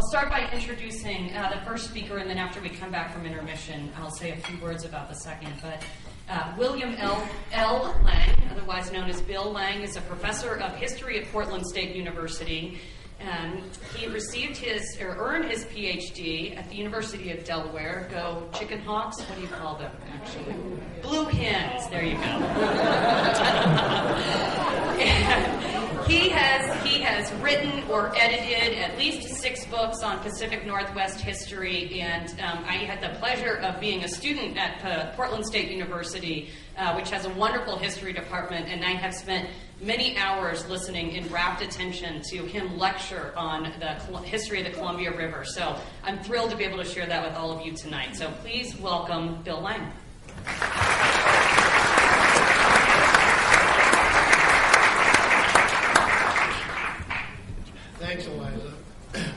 I'll start by introducing the first speaker, and then after we come back from intermission, I'll say a few words about the second. But William L. Lang, otherwise known as Bill Lang, is a professor of history at Portland State University. He earned his PhD at the University of Delaware. Go Chicken Hawks? What do you call them, actually? Blue Hens. There you go. He has written or edited at least 6 books on Pacific Northwest history, and I had the pleasure of being a student at Portland State University, which has a wonderful history department, and I have spent many hours listening in rapt attention to him lecture on the history of the Columbia River. So I'm thrilled to be able to share that with all of you tonight. So please welcome Bill Lang. Thanks, Eliza.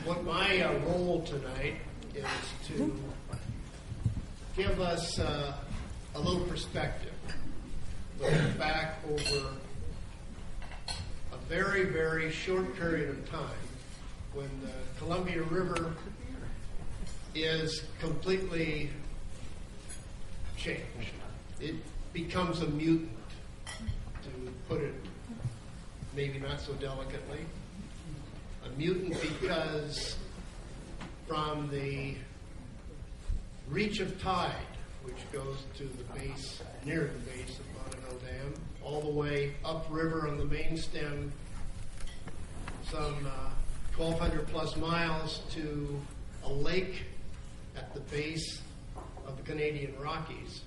What my role tonight is to give us a little perspective, looking back over a very, very short period of time when the Columbia River is completely changed. It becomes a mutant, to put it maybe not so delicately. A mutant because from the reach of tide, which goes to the base, near the base of Dalles Dam, all the way upriver on the main stem, some 1,200 plus miles to a lake at the base of the Canadian Rockies.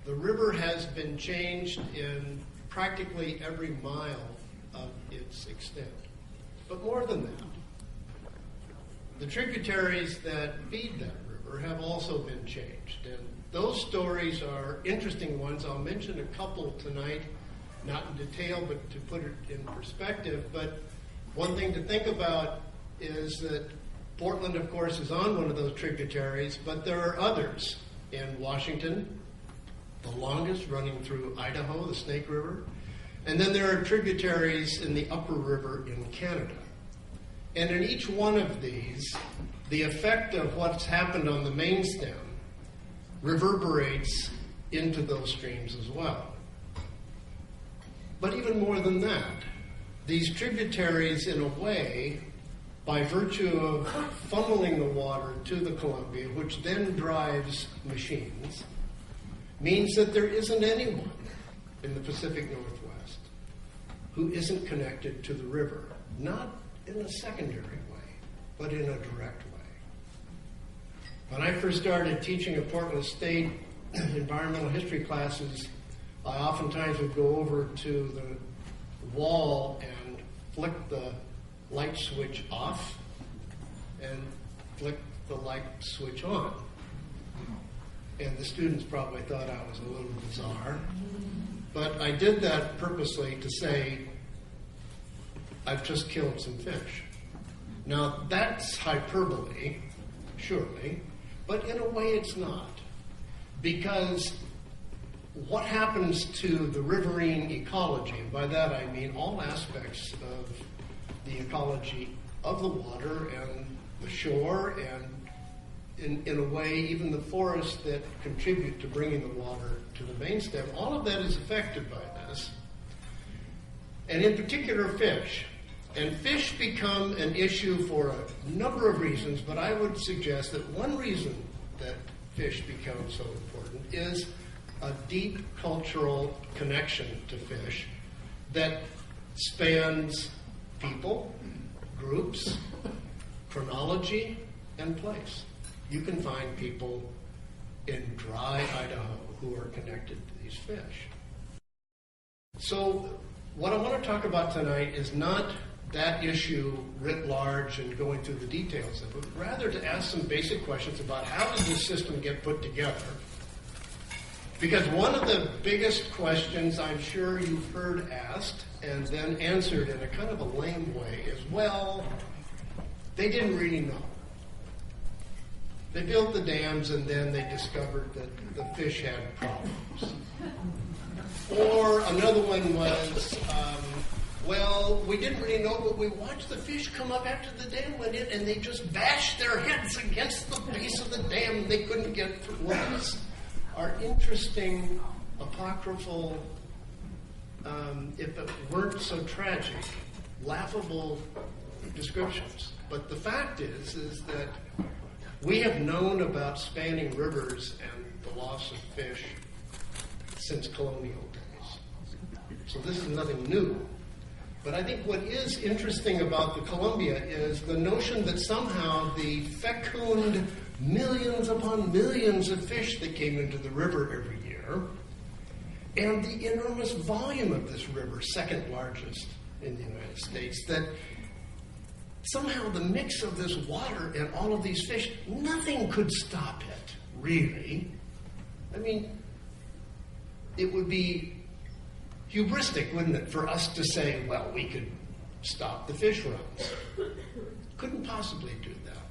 The river has been changed in practically every mile of its extent. But more than that, the tributaries that feed that river have also been changed. And those stories are interesting ones. I'll mention a couple tonight, not in detail, but to put it in perspective. But one thing to think about is that Portland, of course, is on one of those tributaries, but there are others in Washington, the longest, running through Idaho, the Snake River. And then there are tributaries in the upper river in Canada. And in each one of these, the effect of what's happened on the main stem reverberates into those streams as well. But even more than that, these tributaries, in a way, by virtue of funneling the water to the Columbia, which then drives machines, means that there isn't anyone in the Pacific Northwest who isn't connected to the river, not in a secondary way, but in a direct way. When I first started teaching at Portland State environmental history classes, I oftentimes would go over to the wall and flick the light switch off and flick the light switch on. And the students probably thought I was a little bizarre. But I did that purposely to say, I've just killed some fish. Now, that's hyperbole, surely, but in a way it's not. Because what happens to the riverine ecology, and by that I mean all aspects of the ecology of the water and the shore, and in a way, even the forests that contribute to bringing the water to the main stem, all of that is affected by this. And in particular, fish. And fish become an issue for a number of reasons, but I would suggest that one reason that fish become so important is a deep cultural connection to fish that spans people, groups, chronology, and place. You can find people in dry Idaho who are connected to these fish. So what I want to talk about tonight is not that issue writ large and going through the details of it, but rather to ask some basic questions about how does this system get put together. Because one of the biggest questions I'm sure you've heard asked and then answered in a kind of a lame way is, well, they didn't really know. They built the dams and then they discovered that the fish had problems. Or another one was, Well, we didn't really know, but we watched the fish come up after the dam went in, and they just bashed their heads against the base of the dam. They couldn't get through. Well, these are interesting, apocryphal, if it weren't so tragic, laughable descriptions. But the fact is that we have known about spanning rivers and the loss of fish since colonial days. So this is nothing new. But I think what is interesting about the Columbia is the notion that somehow the fecund millions upon millions of fish that came into the river every year, and the enormous volume of this river, second largest in the United States, that somehow the mix of this water and all of these fish, nothing could stop it, really. I mean, it would be hubristic, wouldn't it, for us to say, well, we could stop the fish runs. Couldn't possibly do that.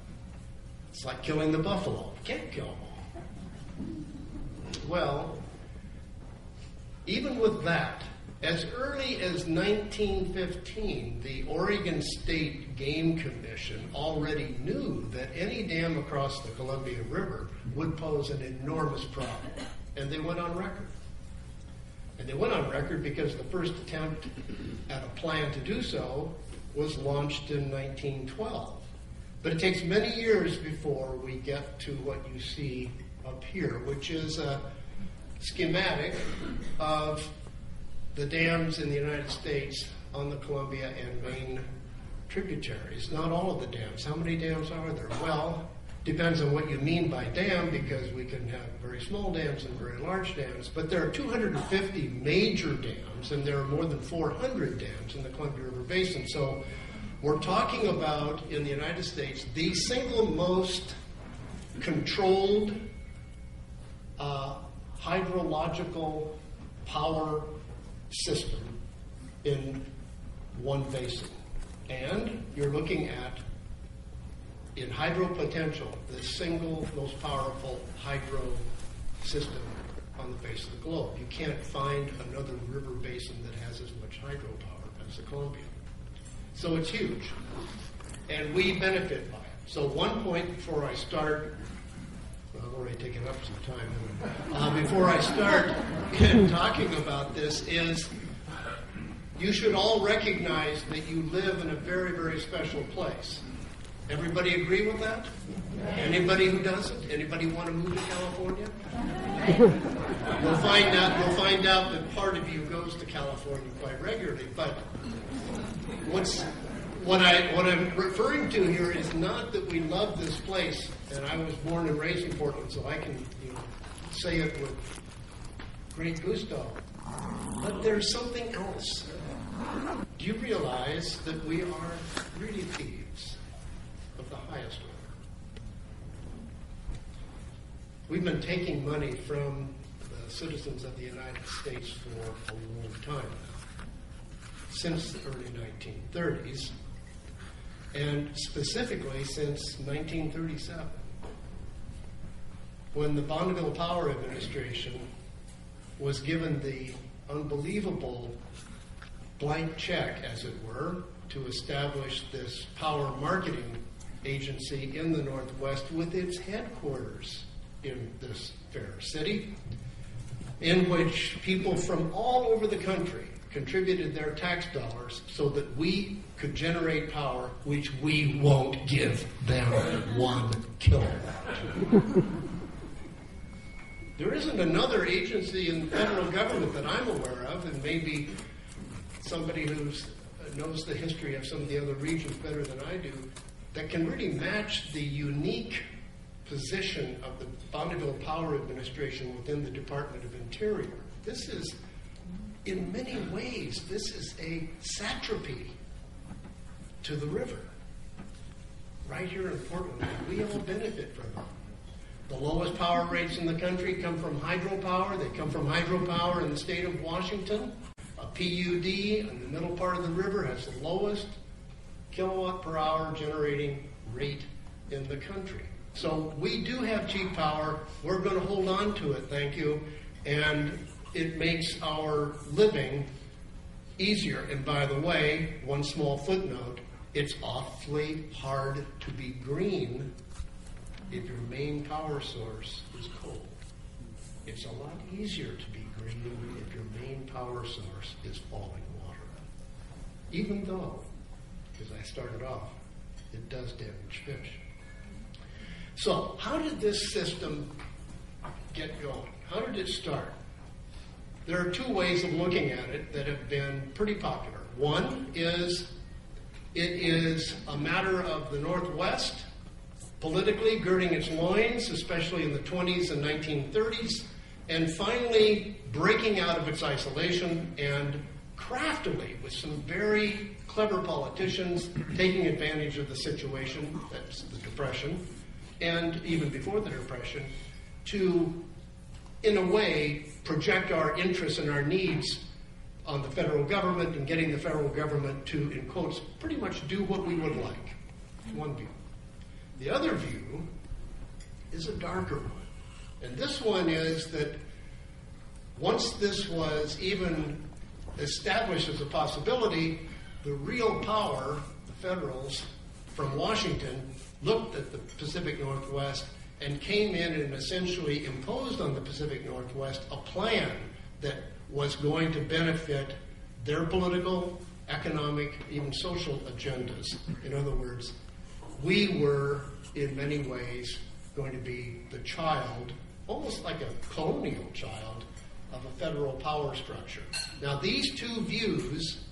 It's like killing the buffalo. Can't kill them all. Well, even with that, as early as 1915, the Oregon State Game Commission already knew that any dam across the Columbia River would pose an enormous problem. And they went on record. And they went on record because the first attempt at a plan to do so was launched in 1912. But it takes many years before we get to what you see up here, which is a schematic of the dams in the United States on the Columbia and Main tributaries. Not all of the dams. How many dams are there? Well, depends on what you mean by dam, because we can have very small dams and very large dams. But there are 250 major dams, and there are more than 400 dams in the Columbia River Basin. So we're talking about, in the United States, the single most controlled hydrological power system in one basin. And you're looking at, in hydro potential, the single most powerful hydro system on the face of the globe. You can't find another river basin that has as much hydropower as the Columbia. So it's huge. And we benefit by it. So one point before I start, well, I've already taken up some time. Before I start talking about this is, you should all recognize that you live in a very, very special place. Everybody agree with that? Anybody who doesn't? Anybody want to move to California? You'll find out that part of you goes to California quite regularly. But what I'm referring to here is not that we love this place, and I was born and raised in Portland, so I can say it with great gusto. But there's something else. Do you realize that we are really thieves of the highest order? We've been taking money from the citizens of the United States for a long time now, since the early 1930s, and specifically since 1937, when the Bonneville Power Administration was given the unbelievable blank check, as it were, to establish this power marketing agency in the Northwest with its headquarters in this fair city, in which people from all over the country contributed their tax dollars so that we could generate power, which we won't give them 1 kilowatt. There isn't another agency in the federal government that I'm aware of, and maybe somebody who knows the history of some of the other regions better than I do, that can really match the unique position of the Bonneville Power Administration within the Department of Interior. This is, in many ways, this is a satrapy to the river. Right here in Portland, we all benefit from it. The lowest power rates in the country come from hydropower. They come from hydropower in the state of Washington. A PUD in the middle part of the river has the lowest kilowatt per hour generating rate in the country. So we do have cheap power. We're going to hold on to it, thank you. And it makes our living easier. And by the way, one small footnote, it's awfully hard to be green if your main power source is coal. It's a lot easier to be green if your main power source is falling water. Even though, as I started off, it does damage fish. So, how did this system get going? How did it start? There are two ways of looking at it that have been pretty popular. One is it is a matter of the Northwest politically girding its loins, especially in the 20s and 1930s, and finally breaking out of its isolation and craftily, with some very clever politicians taking advantage of the situation, that's the Depression, and even before the Depression, to, in a way, project our interests and our needs on the federal government and getting the federal government to, in quotes, pretty much do what we would like. One view. The other view is a darker one. And this one is that once this was even established as a possibility, the real power, the federals from Washington, looked at the Pacific Northwest and came in and essentially imposed on the Pacific Northwest a plan that was going to benefit their political, economic, even social agendas. In other words, we were, in many ways, going to be the child, almost like a colonial child, of a federal power structure. Now, these two views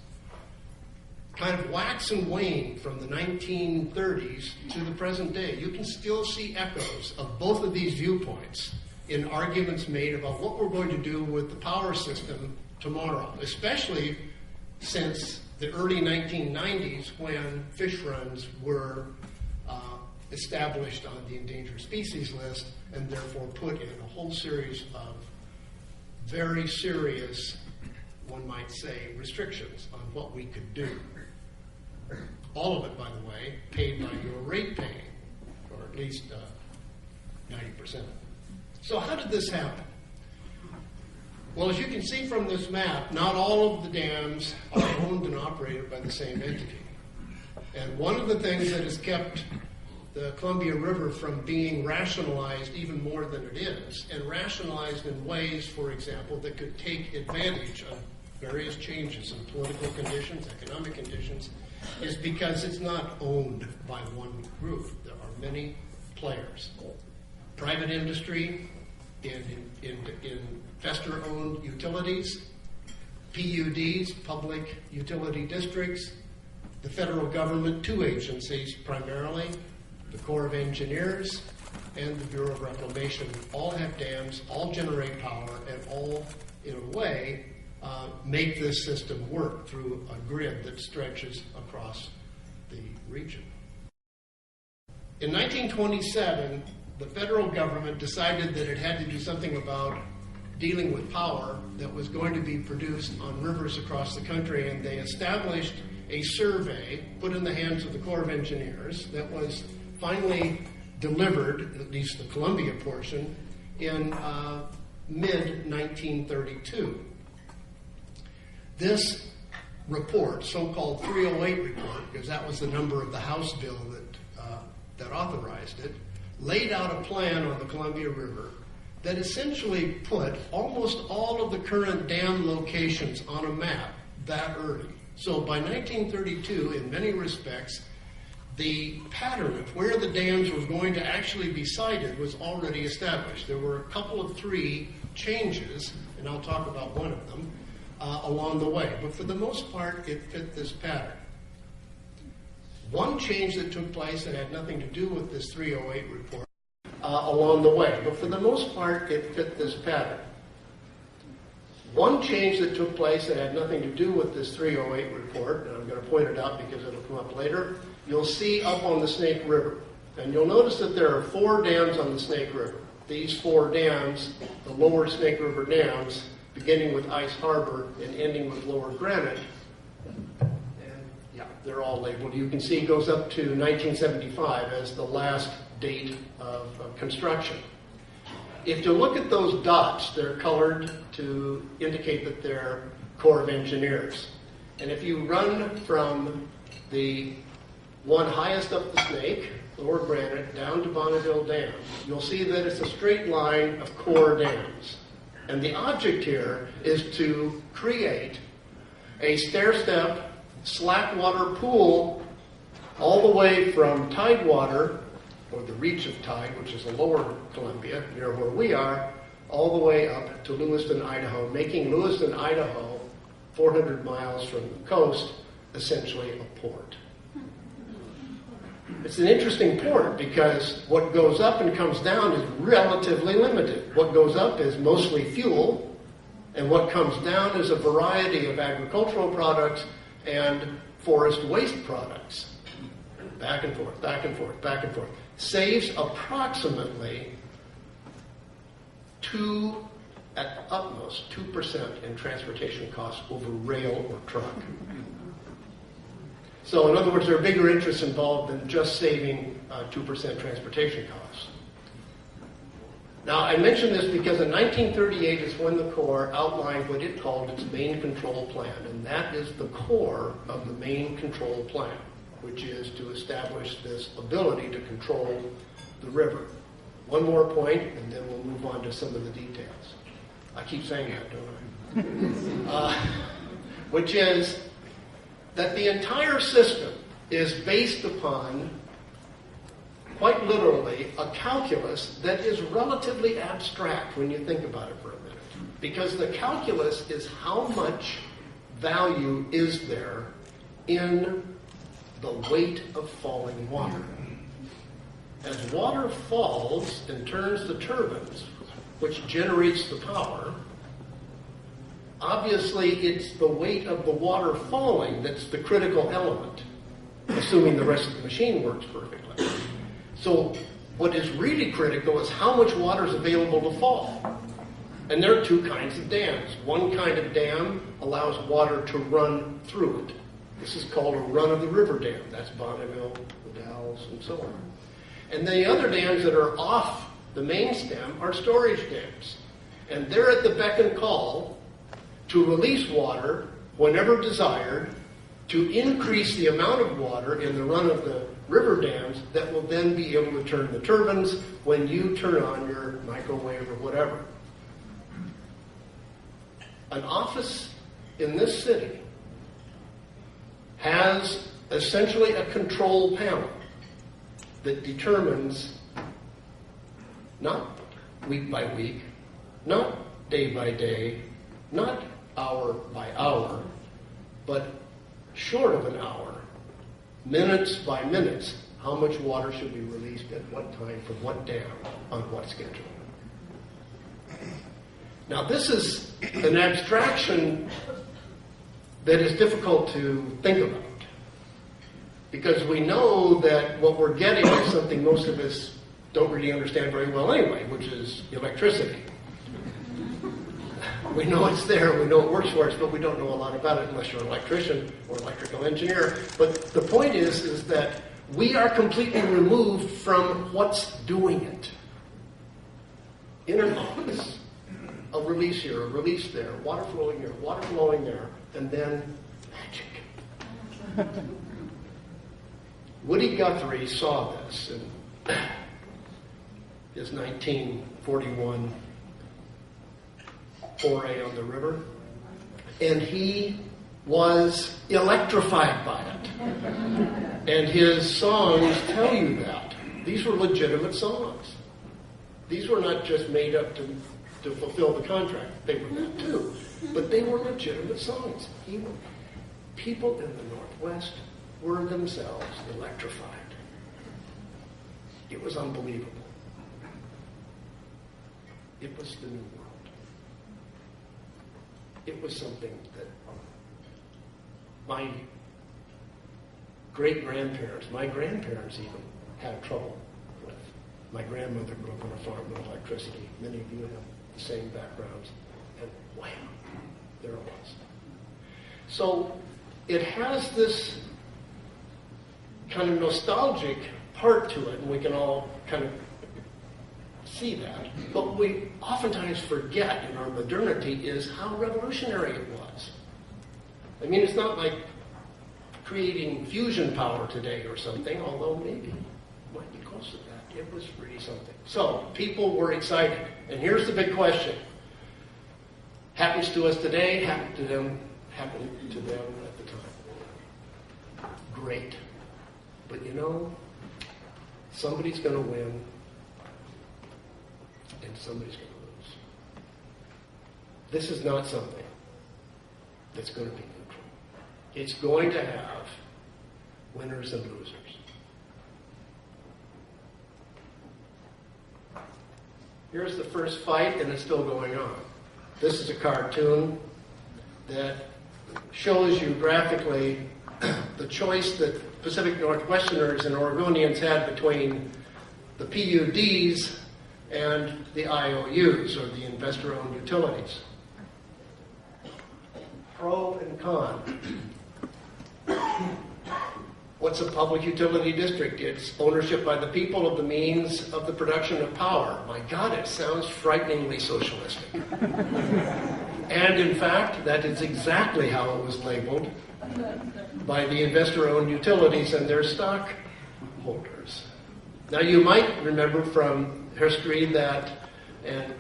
kind of wax and wane from the 1930s to the present day. You can still see echoes of both of these viewpoints in arguments made about what we're going to do with the power system tomorrow, especially since the early 1990s when fish runs were established on the endangered species list and therefore put in a whole series of very serious, one might say, restrictions on what we could do. All of it, by the way, paid by your rate paying, or at least 90%. So how did this happen? Well, as you can see from this map, not all of the dams are owned and operated by the same entity. And one of the things that has kept the Columbia River from being rationalized even more than it is, and rationalized in ways, for example, that could take advantage of various changes in political conditions, economic conditions, is because it's not owned by one group. There are many players. Private industry, investor-owned utilities, PUDs, public utility districts, the federal government, two agencies primarily, the Corps of Engineers and the Bureau of Reclamation, all have dams, all generate power, and all, in a way, make this system work through a grid that stretches across the region. In 1927, the federal government decided that it had to do something about dealing with power that was going to be produced on rivers across the country, and they established a survey put in the hands of the Corps of Engineers that was finally delivered, at least the Columbia portion, in mid-1932. This report, so-called 308 report, because that was the number of the House bill that authorized it, laid out a plan on the Columbia River that essentially put almost all of the current dam locations on a map that early. So by 1932, in many respects, the pattern of where the dams were going to actually be sited was already established. There were a couple of three changes, and I'll talk about one of them, along the way. But for the most part, it fit this pattern. One change that took place that had nothing to do with this 308 report along the way. But for the most part, it fit this pattern. One change that took place that had nothing to do with this 308 report, and I'm going to point it out because it'll come up later, you'll see up on the Snake River. And you'll notice that there are 4 dams on the Snake River. These 4 dams, the lower Snake River dams, beginning with Ice Harbor and ending with Lower Granite, and yeah, they're all labeled. You can see it goes up to 1975 as the last date of construction. If you look at those dots, they're colored to indicate that they're Corps of Engineers. And if you run from the one highest up the Snake, Lower Granite, down to Bonneville Dam, you'll see that it's a straight line of core dams. And the object here is to create a stair-step slack water pool all the way from Tidewater, or the reach of Tide, which is the lower Columbia, near where we are, all the way up to Lewiston, Idaho, making Lewiston, Idaho, 400 miles from the coast, essentially a port. It's an interesting port because what goes up and comes down is relatively limited. What goes up is mostly fuel, and what comes down is a variety of agricultural products and forest waste products. Back and forth, back and forth, back and forth. Saves approximately at utmost 2% in transportation costs over rail or truck. So in other words, there are bigger interests involved than just saving 2% transportation costs. Now, I mention this because in 1938 is when the Corps outlined what it called its main control plan, and that is the core of the main control plan, which is to establish this ability to control the river. One more point, and then we'll move on to some of the details. I keep saying that, don't I? Which is that the entire system is based upon, quite literally, a calculus that is relatively abstract when you think about it for a minute. Because the calculus is how much value is there in the weight of falling water. As water falls and turns the turbines, which generates the power, obviously it's the weight of the water falling that's the critical element, assuming the rest of the machine works perfectly. So what is really critical is how much water is available to fall. And there are two kinds of dams. One kind of dam allows water to run through it. This is called a run-of-the-river dam. That's Bonneville, the Dalles, and so on. And the other dams that are off the main stem are storage dams. And they're at the beck and call to release water whenever desired to increase the amount of water in the run-of-the-river dams that will then be able to turn the turbines when you turn on your microwave or whatever. An office in this city has essentially a control panel that determines, not week by week, not day by day, not hour by hour, but short of an hour, minutes by minutes, how much water should be released at what time from what dam on what schedule. Now this is an abstraction that is difficult to think about, because we know that what we're getting is something most of us don't really understand very well anyway, which is electricity. We know it's there, we know it works for us, but we don't know a lot about it unless you're an electrician or electrical engineer. But the point is that we are completely removed from what's doing it. In an office, a release here, a release there, water flowing here, water flowing there, and then magic. Woody Guthrie saw this in his 1941 foray on the river, and he was electrified by it. And his songs tell you that. These were legitimate songs. These were not just made up to fulfill the contract. They were that too. But they were legitimate songs. People in the Northwest were themselves electrified. It was unbelievable. It was the new world. It was something that my great-grandparents, my grandparents even, had trouble with. My grandmother grew up on a farm with electricity. Many of you have the same backgrounds. And wham, there it was. So it has this kind of nostalgic part to it, and we can all kind of see that. But what we oftentimes forget in our modernity is how revolutionary it was. I mean, it's not like creating fusion power today or something, although maybe it might be close to that. It was really something. So people were excited. And here's the big question. Happens to us today, happened to them at the time. Great. But you know, somebody's going to win and somebody's going to lose. This is not something that's going to be neutral. It's going to have winners and losers. Here's the first fight, and it's still going on. This is a cartoon that shows you graphically the choice that Pacific Northwesterners and Oregonians had between the PUDs and the IOUs, or the investor-owned utilities. Pro and con. What's a public utility district? It's ownership by the people of the means of the production of power. My God, it sounds frighteningly socialistic. And in fact, that is exactly how it was labeled by the investor-owned utilities and their stockholders. Now, you might remember from history that, and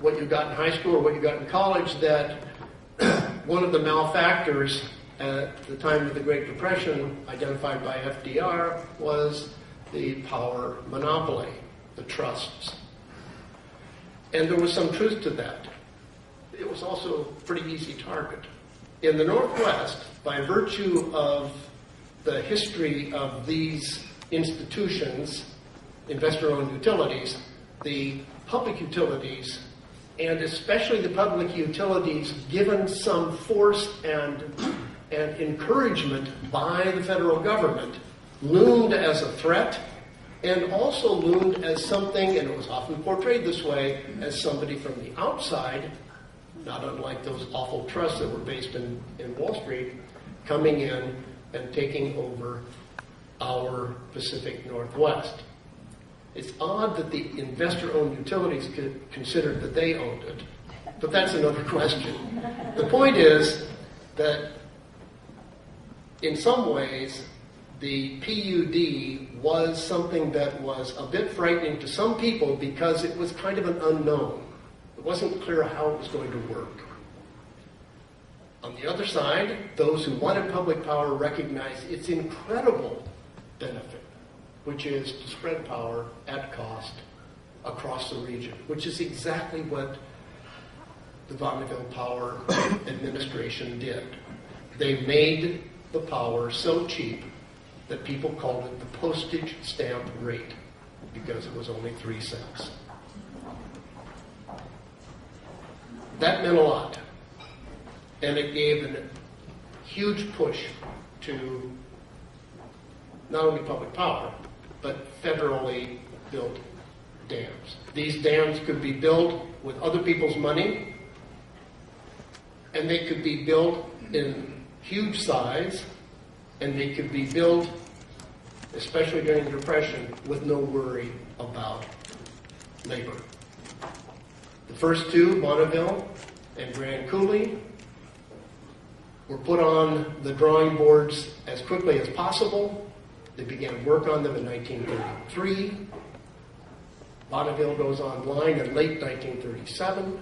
what you got in high school or what you got in college, that one of the malefactors at the time of the Great Depression, identified by FDR, was the power monopoly, the trusts. And there was some truth to that. It was also a pretty easy target. In the Northwest, by virtue of the history of these institutions, investor-owned utilities, the public utilities, and especially the public utilities given some force and encouragement by the federal government, loomed as a threat and also loomed as something, and it was often portrayed this way, as somebody from the outside, not unlike those awful trusts that were based in Wall Street, coming in and taking over our Pacific Northwest. It's odd that the investor-owned utilities considered that they owned it, but that's another question. The point is that in some ways, the PUD was something that was a bit frightening to some people because it was kind of an unknown. It wasn't clear how it was going to work. On the other side, those who wanted public power recognized its incredible benefit, which is to spread power at cost across the region, which is exactly what the Bonneville Power Administration did. They made the power so cheap that people called it the postage stamp rate because it was only 3 cents. That meant a lot. And it gave a huge push to not only public power, but federally built dams. These dams could be built with other people's money, and they could be built in huge size, and they could be built, especially during the Depression, with no worry about labor. The first two, Bonneville and Grand Coulee, were put on the drawing boards as quickly as possible. They began work on them in 1933. Bonneville goes online in late 1937.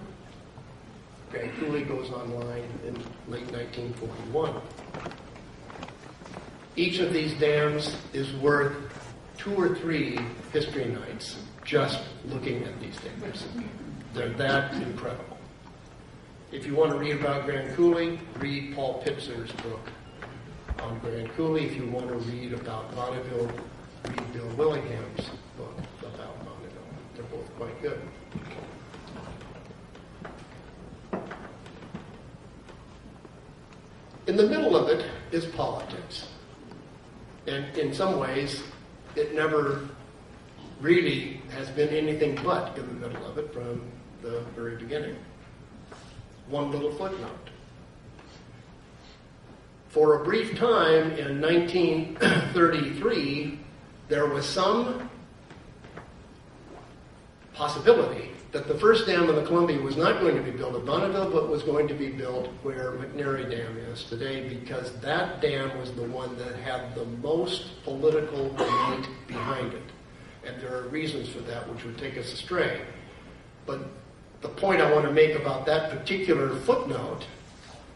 Grand Coulee goes online in late 1941. Each of these dams is worth 2 or 3 history nights just looking at these dams. They're that incredible. If you want to read about Grand Coulee, read Paul Pitzer's book on Grand Coulee. If you want to read about Bonneville, read Bill Willingham's book about Bonneville. They're both quite good. In the middle of it is politics. And in some ways, it never really has been anything but in the middle of it from the very beginning. One little footnote. For a brief time in 1933, there was some possibility that the first dam in the Columbia was not going to be built at Bonneville, but was going to be built where McNary Dam is today, because that dam was the one that had the most political weight behind it. And there are reasons for that which would take us astray. But the point I want to make about that particular footnote,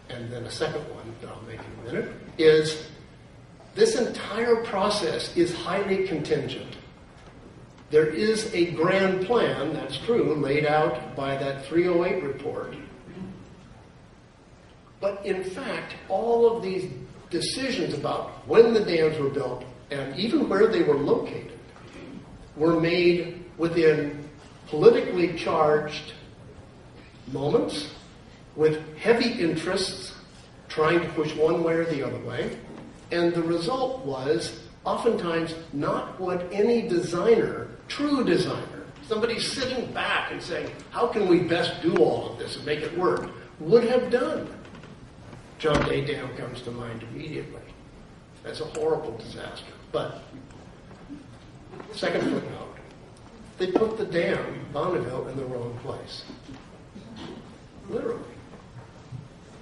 and then a second one that I'll make in a minute, is this entire process is highly contingent. There is a grand plan, that's true, laid out by that 308 report. But in fact, all of these decisions about when the dams were built and even where they were located were made within politically charged moments with heavy interests trying to push one way or the other way. And the result was oftentimes not what any designer, true designer, somebody sitting back and saying, how can we best do all of this and make it work, would have done. John Day Dam comes to mind immediately. That's a horrible disaster. But, second footnote, they put the dam, Bonneville, in the wrong place. Literally.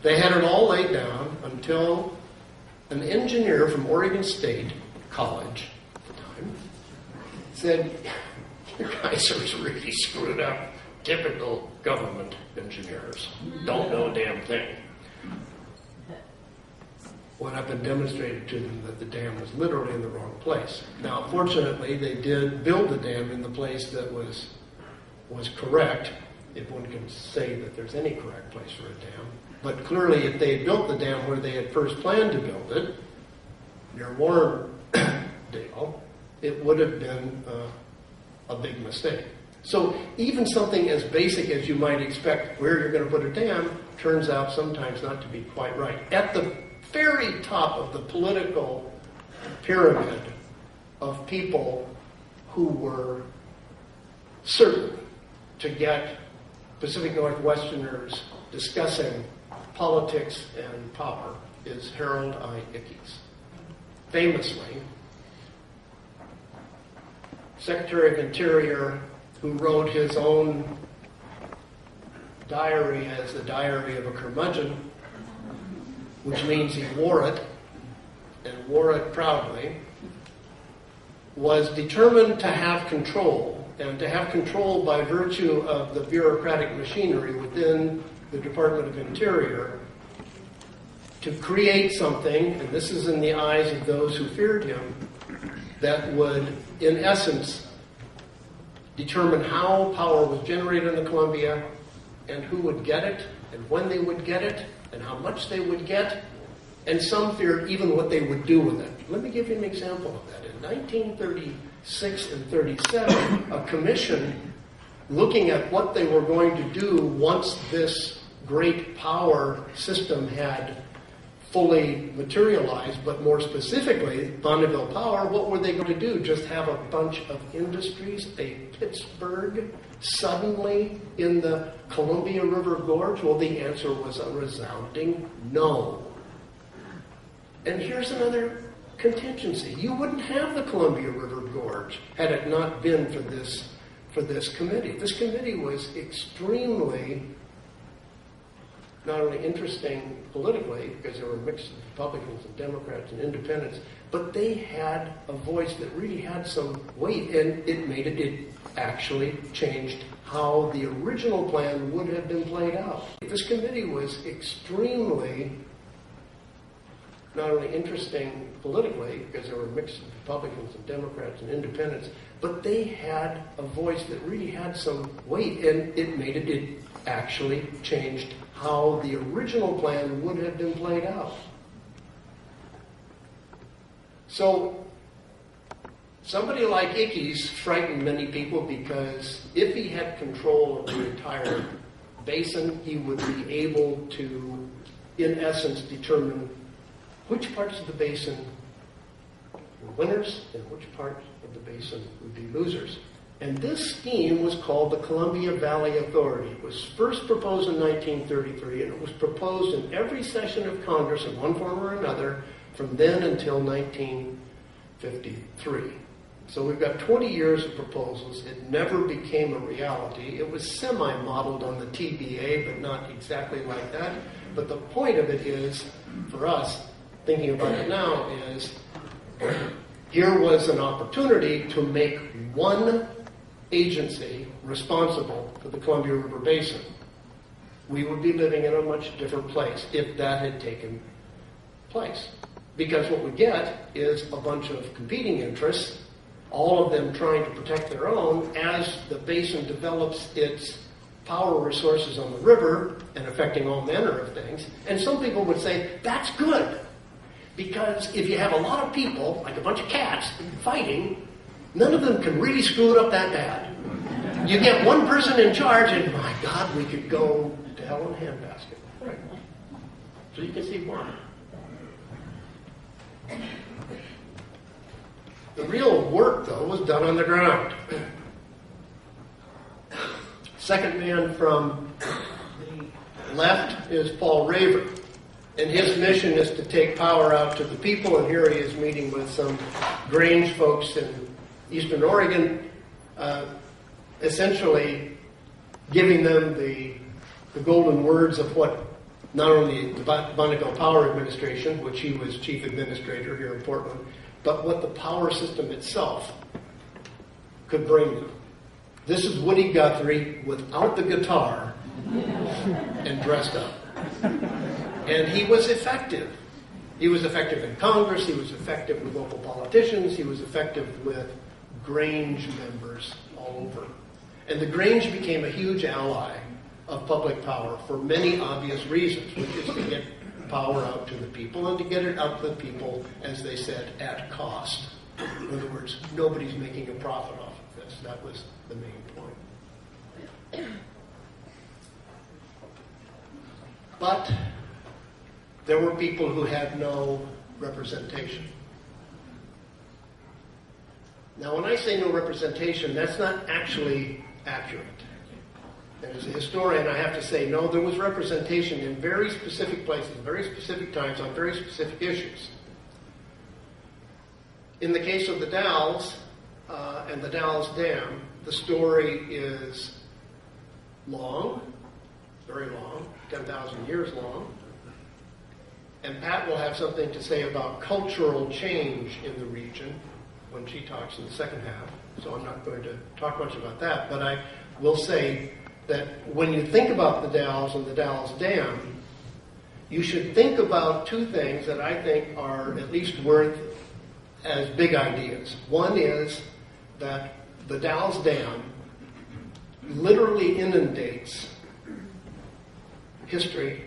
They had it all laid down until an engineer from Oregon State College at the time said, you guys are really screwed up. Typical government engineers. Don't know a damn thing. Went up and demonstrated to them that the dam was literally in the wrong place. Now, fortunately, they did build the dam in the place that was correct, if one can say that there's any correct place for a dam. But clearly, if they had built the dam where they had first planned to build it, near Warrendale, it would have been a big mistake. So even something as basic as you might expect where you're going to put a dam turns out sometimes not to be quite right. At the very top of the political pyramid of people who were certain to get Pacific Northwesterners discussing politics and power is Harold I. Ickes. Famously, Secretary of Interior, who wrote his own diary as the diary of a curmudgeon, which means he wore it, and wore it proudly, was determined to have control, and to have control by virtue of the bureaucratic machinery within the Department of Interior, to create something, and this is in the eyes of those who feared him, that would, in essence, determine how power was generated in the Columbia, and who would get it, and when they would get it, and how much they would get, and some feared even what they would do with it. Let me give you an example of that. In 1936 and 37, a commission looking at what they were going to do once this great power system had fully materialized, but more specifically, Bonneville Power, what were they going to do? Just have a bunch of industries, a Pittsburgh, suddenly in the Columbia River Gorge? Well, the answer was a resounding no. And here's another contingency. You wouldn't have the Columbia River Gorge had it not been for this committee. This committee was extremely not only interesting politically, because there were a mix of Republicans and Democrats and independents, but they had a voice that really had some weight, and it actually changed how the original plan would have been played out. This committee was extremely not only interesting politically, because there were a mix of Republicans and Democrats and independents, but they had a voice that really had some weight, and it actually changed how the original plan would have been played out. So, somebody like Ickes frightened many people because if he had control of the entire basin, he would be able to, in essence, determine which parts of the basin were winners and which parts of the basin would be losers. And this scheme was called the Columbia Valley Authority. It was first proposed in 1933, and it was proposed in every session of Congress in one form or another from then until 1953. So we've got 20 years of proposals. It never became a reality. It was semi-modeled on the TBA, but not exactly like that. But the point of it is, for us, thinking about it now, is here was an opportunity to make one agency responsible for the Columbia River Basin. We would be living in a much different place if that had taken place. Because what we get is a bunch of competing interests, all of them trying to protect their own as the basin develops its power resources on the river and affecting all manner of things. And some people would say, that's good. Because if you have a lot of people, like a bunch of cats, fighting, none of them can really screw it up that bad. You get one person in charge, and my God, we could go to hell in a handbasket. Right. So you can see why. The real work, though, was done on the ground. Second man from the left is Paul Raver. And his mission is to take power out to the people. And here he is meeting with some Grange folks in Eastern Oregon, essentially giving them the golden words of what not only the Bonneville Power Administration, which he was chief administrator here in Portland, but what the power system itself could bring them. This is Woody Guthrie without the guitar and dressed up. And he was effective. He was effective in Congress. He was effective with local politicians. He was effective with Grange members all over. And the Grange became a huge ally of public power for many obvious reasons, which is to get power out to the people and to get it out to the people, as they said, at cost. In other words, nobody's making a profit off of this. That was the main point. But there were people who had no representation. Now, when I say no representation, that's not actually accurate. And as a historian, I have to say, no, there was representation in very specific places, very specific times, on very specific issues. In the case of the Dalles and the Dalles Dam, the story is long, very long, 10,000 years long. And Pat will have something to say about cultural change in the region when she talks in the second half. So I'm not going to talk much about that. But I will say that when you think about the Dalles and the Dalles Dam, you should think about two things that I think are at least worth as big ideas. One is that the Dalles Dam literally inundates history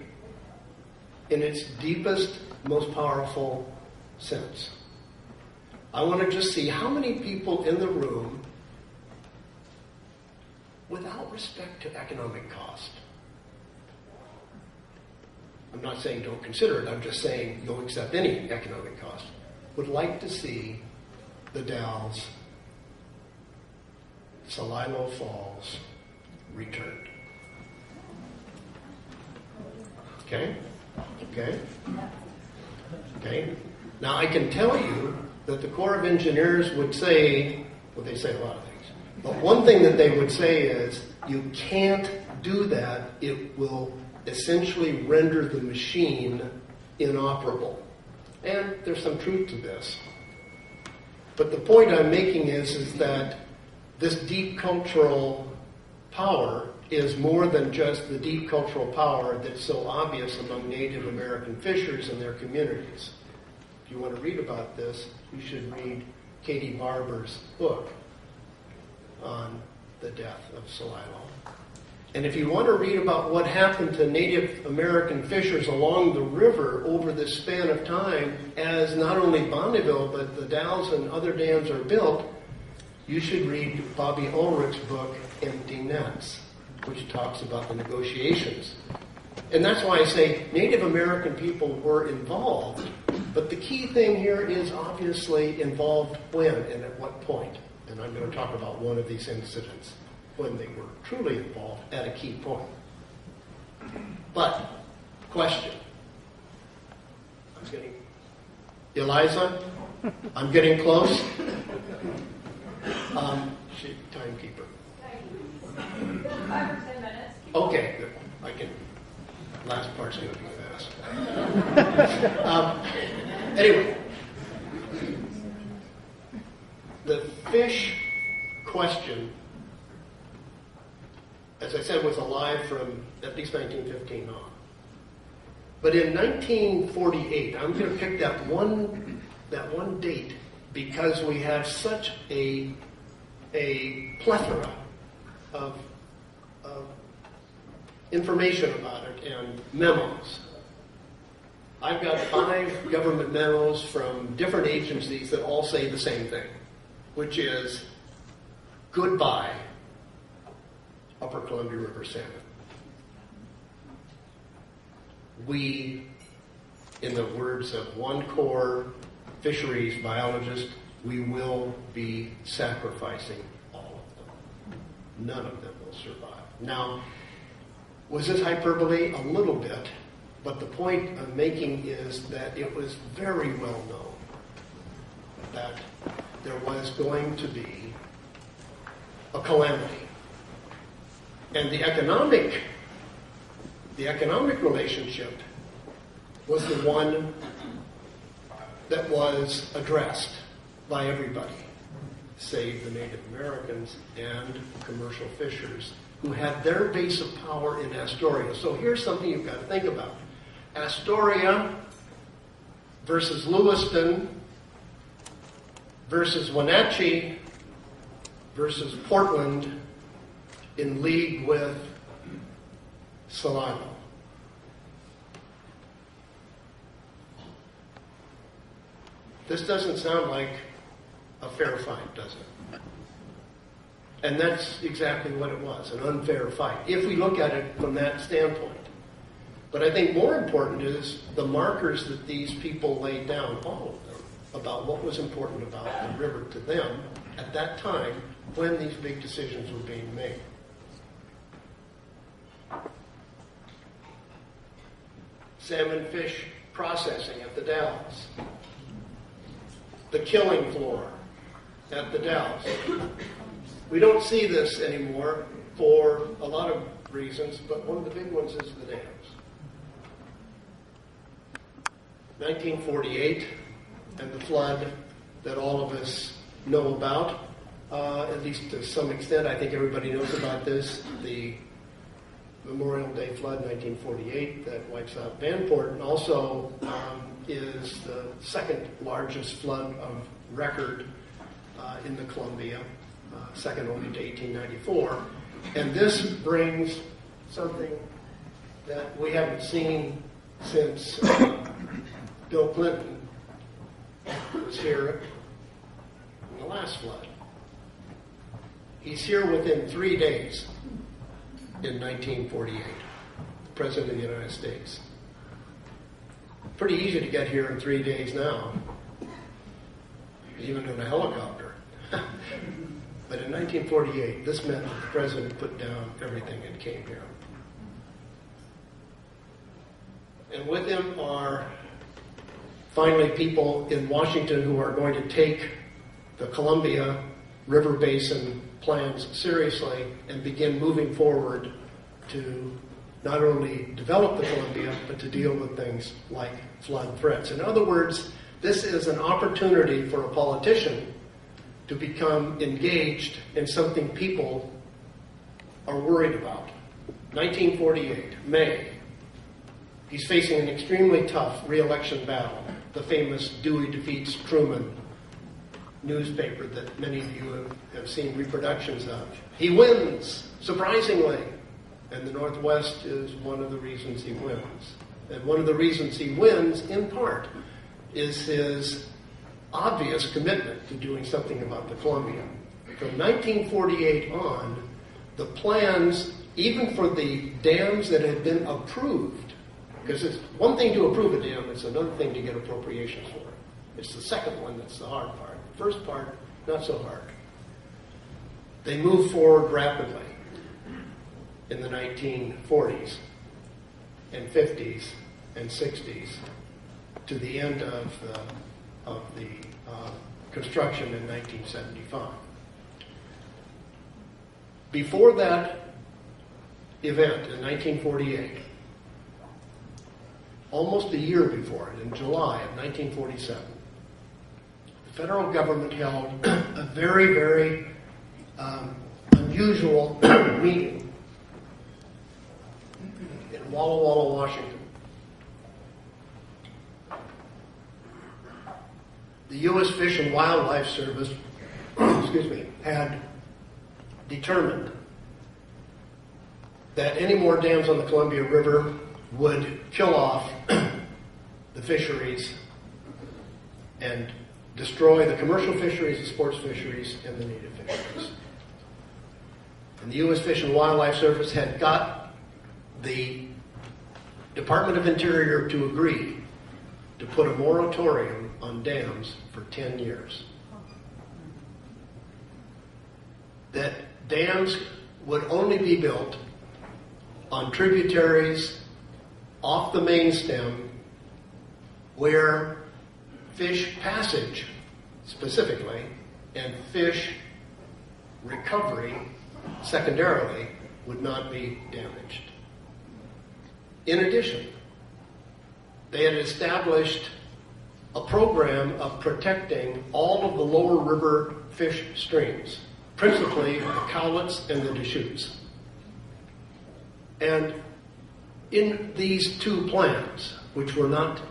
in its deepest, most powerful sense. I want to just see how many people in the room, without respect to economic cost, I'm not saying don't consider it, I'm just saying don't accept any economic cost, would like to see the Dalles, Celilo Falls, returned. Okay? Okay? Okay? Now, I can tell you that the Corps of Engineers would say, well, they say a lot of things, but one thing that they would say is, you can't do that. It will essentially render the machine inoperable. And there's some truth to this. But the point I'm making is that this deep cultural power is more than just the deep cultural power that's so obvious among Native American fishers and their communities. If you want to read about this, you should read Katie Barber's book on the death of Celilo. And if you want to read about what happened to Native American fishers along the river over this span of time, as not only Bonneville, but the Dalles and other dams are built, you should read Bobby Ulrich's book, Empty Nets, which talks about the negotiations. And that's why I say Native American people were involved, but the key thing here is obviously involved when and at what point. And I'm going to talk about one of these incidents when they were truly involved at a key point. But, question. I'm getting... Eliza, I'm getting close. Timekeeper. 5 or 10 minutes. Okay, good. I can. Last part's going to be fast. Anyway, the fish question, as I said, was alive from at least 1915 on. But in 1948, I'm going to pick that one date because we have such a plethora of information about it and memos. I've got 5 government memos from different agencies that all say the same thing, which is goodbye, Upper Columbia River salmon. We, in the words of one core fisheries biologist, we will be sacrificing all of them. None of them will survive. Now, was this hyperbole? A little bit, but the point I'm making is that it was very well known that there was going to be a calamity. And the economic relationship was the one that was addressed by everybody, save the Native Americans and commercial fishers, who had their base of power in Astoria. So here's something you've got to think about. Astoria versus Lewiston versus Wenatchee versus Portland in league with Celilo. This doesn't sound like a fair fight, does it? And that's exactly what it was, an unfair fight, if we look at it from that standpoint. But I think more important is the markers that these people laid down, all of them, about what was important about the river to them at that time when these big decisions were being made. Salmon fish processing at the Dalles. The killing floor at the Dalles. We don't see this anymore for a lot of reasons, but one of the big ones is the dams. 1948 and the flood that all of us know about, at least to some extent. I think everybody knows about this. The Memorial Day flood, 1948, that wipes out Vanport, and also is the second largest flood of record in the Columbia, second only to 1894. And this brings something that we haven't seen since Bill Clinton was here in the last flood. He's here within 3 days in 1948, President of the United States. Pretty easy to get here in 3 days now, even in a helicopter. But in 1948, this meant that the President put down everything and came here. And with him are finally people in Washington who are going to take the Columbia River Basin plans seriously and begin moving forward to not only develop the Columbia, but to deal with things like flood threats. In other words, this is an opportunity for a politician to become engaged in something people are worried about. 1948, May. He's facing an extremely tough re-election battle. The famous Dewey defeats Truman newspaper that many of you have seen reproductions of. He wins, surprisingly. And the Northwest is one of the reasons he wins. And one of the reasons he wins, in part, is his obvious commitment to doing something about the Columbia. From 1948 on, the plans, even for the dams that had been approved, because it's one thing to approve a dam, it's another thing to get appropriations for it. It's the second one that's the hard part. The first part, not so hard. They moved forward rapidly in the 1940s and 50s and 60s to the end of the construction in 1975. Before that event in 1948, almost a year before it, in July of 1947, the federal government held a very, very unusual meeting in Walla Walla, Washington. The U.S. Fish and Wildlife Service, had determined that any more dams on the Columbia River would kill off the fisheries and destroy the commercial fisheries, the sports fisheries, and the native fisheries. And the U.S. Fish and Wildlife Service had got the Department of Interior to agree to put a moratorium on dams for 10 years. That dams would only be built on tributaries off the main stem where fish passage specifically and fish recovery secondarily would not be damaged. In addition, they had established a program of protecting all of the lower river fish streams, principally the Cowlitz and the Deschutes. And in these two plans, which were not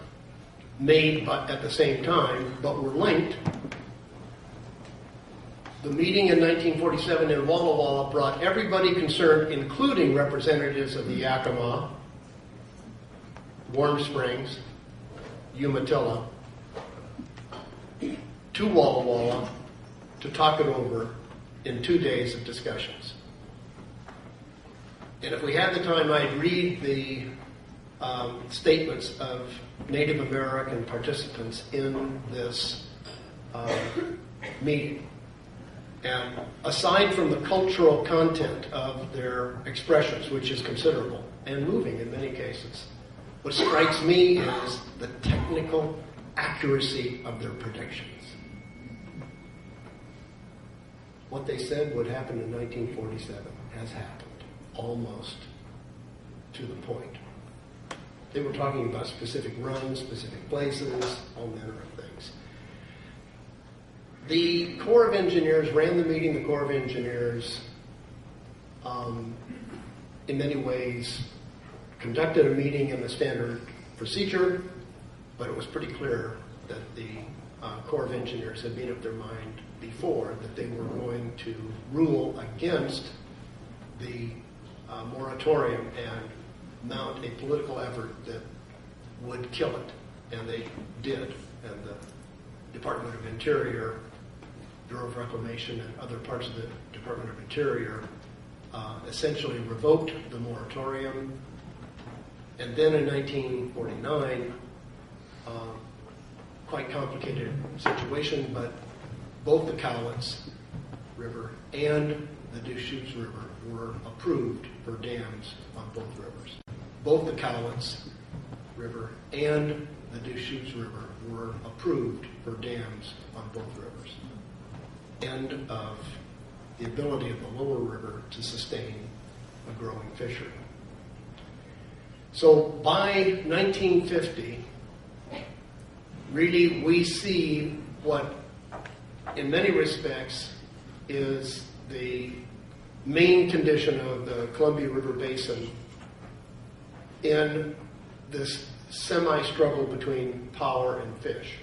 made at the same time, but were linked, the meeting in 1947 in Walla Walla brought everybody concerned, including representatives of the Yakima, Warm Springs, Umatilla, to Walla Walla to talk it over in 2 days of discussions. And if we had the time, I'd read the statements of Native American participants in this meeting. And aside from the cultural content of their expressions, which is considerable and moving in many cases, what strikes me is the technical accuracy of their predictions. What they said would happen in 1947 has happened, almost to the point. They were talking about specific runs, specific places, all manner of things. The Corps of Engineers ran the meeting. The Corps of Engineers, in many ways, conducted a meeting in the standard procedure, but it was pretty clear that the Corps of Engineers had made up their mind before that they were going to rule against the moratorium and mount a political effort that would kill it. And they did. And the Department of Interior, Bureau of Reclamation, and other parts of the Department of Interior essentially revoked the moratorium. And then in 1949, quite complicated situation, but both the Cowlitz River and the Deschutes River were approved for dams on both rivers. Both the Cowlitz River and the Deschutes River were approved for dams on both rivers. End of the ability of the lower river to sustain a growing fishery. So by 1950, really we see what, in many respects, is the main condition of the Columbia River Basin in this semi-struggle between power and fish.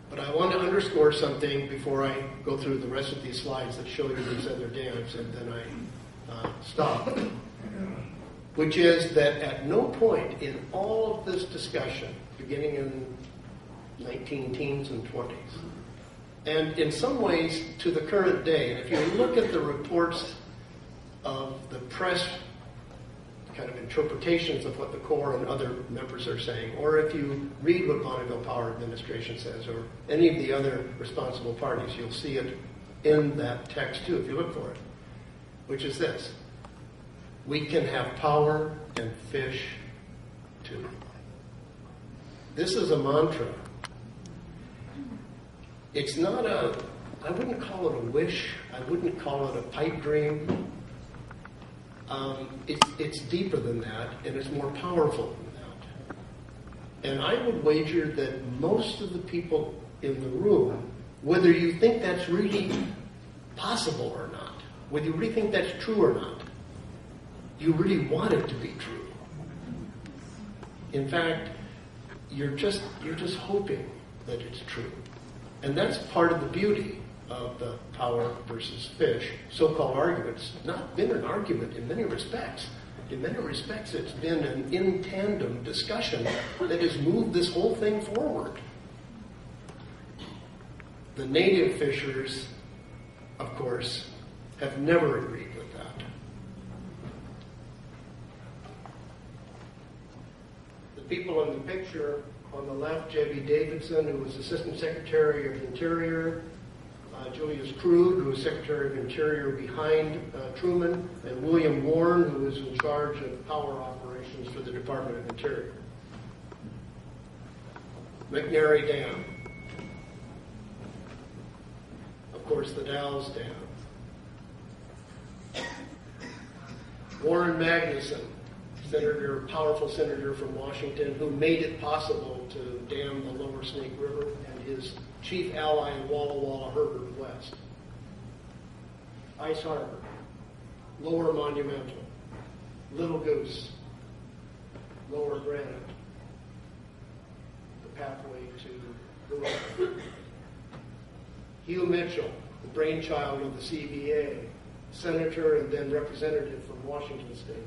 But I want to underscore something before I go through the rest of these slides that show you these other dams, and then I stop. Which is that at no point in all of this discussion, beginning in 19-teens and 20s, and in some ways to the current day, and if you look at the reports of the press kind of interpretations of what the Corps and other members are saying, or if you read what Bonneville Power Administration says, or any of the other responsible parties, you'll see it in that text too, if you look for it, which is this: we can have power and fish too. This is a mantra. It's not a I wouldn't call it a wish. I wouldn't call it a pipe dream. It's deeper than that, and it's more powerful than that. And I would wager that most of the people in the room, whether you think that's really possible or not, whether you really think that's true or not, you really want it to be true. In fact, you're just hoping that it's true. And that's part of the beauty of the power versus fish so-called argument. It's not been an argument in many respects. In many respects, it's been an in tandem discussion that has moved this whole thing forward. The native fishers, of course, have never agreed with that. The people in the picture on the left, J.B. Davidson, who was Assistant Secretary of Interior, Julius Crude, who was Secretary of Interior behind Truman, and William Warren, who was in charge of power operations for the Department of Interior. McNary Dam. Of course, the Dalles Dam. Warren Magnuson, senator, powerful senator from Washington, who made it possible to dam the lower Snake River, and his chief ally in Walla Walla, Herbert West. Ice Harbor, Lower Monumental, Little Goose, Lower Granite, the pathway to the river. Hugh Mitchell, the brainchild of the CBA, senator and then representative from Washington State.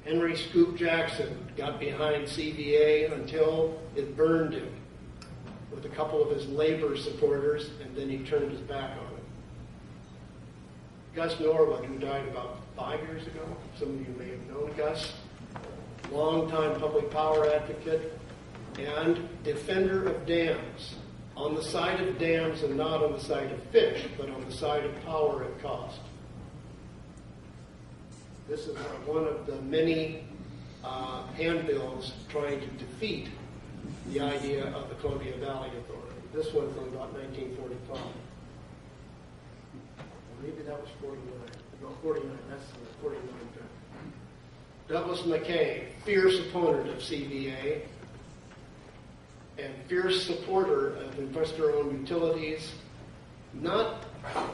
Henry Scoop Jackson got behind CBA until it burned him with a couple of his labor supporters, and then he turned his back on it. Gus Norwood, who died about 5 years ago. Some of you may have known Gus. Longtime public power advocate and defender of dams. On the side of dams and not on the side of fish, but on the side of power at cost. This is one of the many handbills trying to defeat the idea of the Columbia Valley Authority. This one from about 1945. Maybe that was 49. No, 49. That's 49. Douglas McKay, fierce opponent of CBA and fierce supporter of investor-owned utilities, not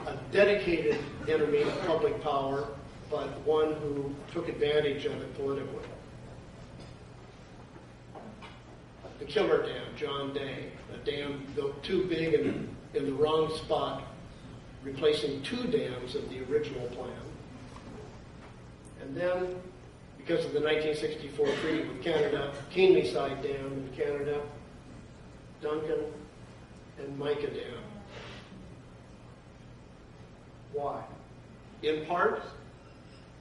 a dedicated enemy of public power, but one who took advantage of it politically. The Killer Dam, John Day, a dam built too big and in the wrong spot, replacing 2 dams of the original plan. And then, because of the 1964 treaty with Canada, Keenly Side Dam in Canada, Duncan and Mica Dam. Why? In part,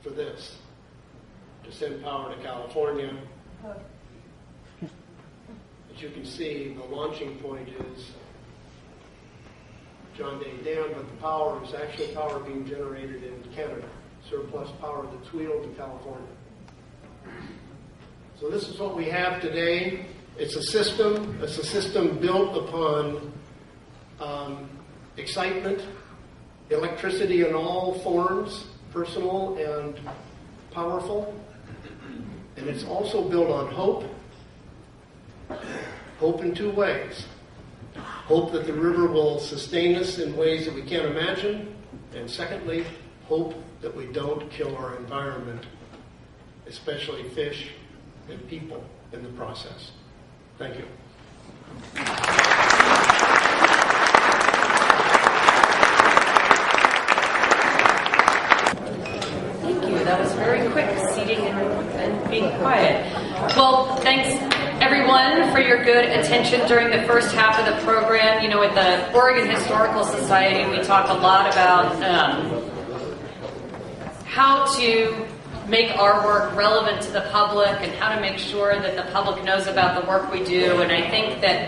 for this, to send power to California. As you can see, the launching point is John Day Dam, but the power is actually power being generated in Canada, surplus power that's wheeled to California. So this is what we have today. It's a system built upon excitement, electricity in all forms, personal and powerful. And it's also built on hope. Hope in 2 ways. Hope that the river will sustain us in ways that we can't imagine. And secondly, hope that we don't kill our environment, especially fish and people in the process. Thank you. Thank you. That was very quick, seating and being quiet. Well, thanks everyone for your good attention during the first half of the program. You know, at the Oregon Historical Society, we talk a lot about how to make our work relevant to the public and how to make sure that the public knows about the work we do. And I think that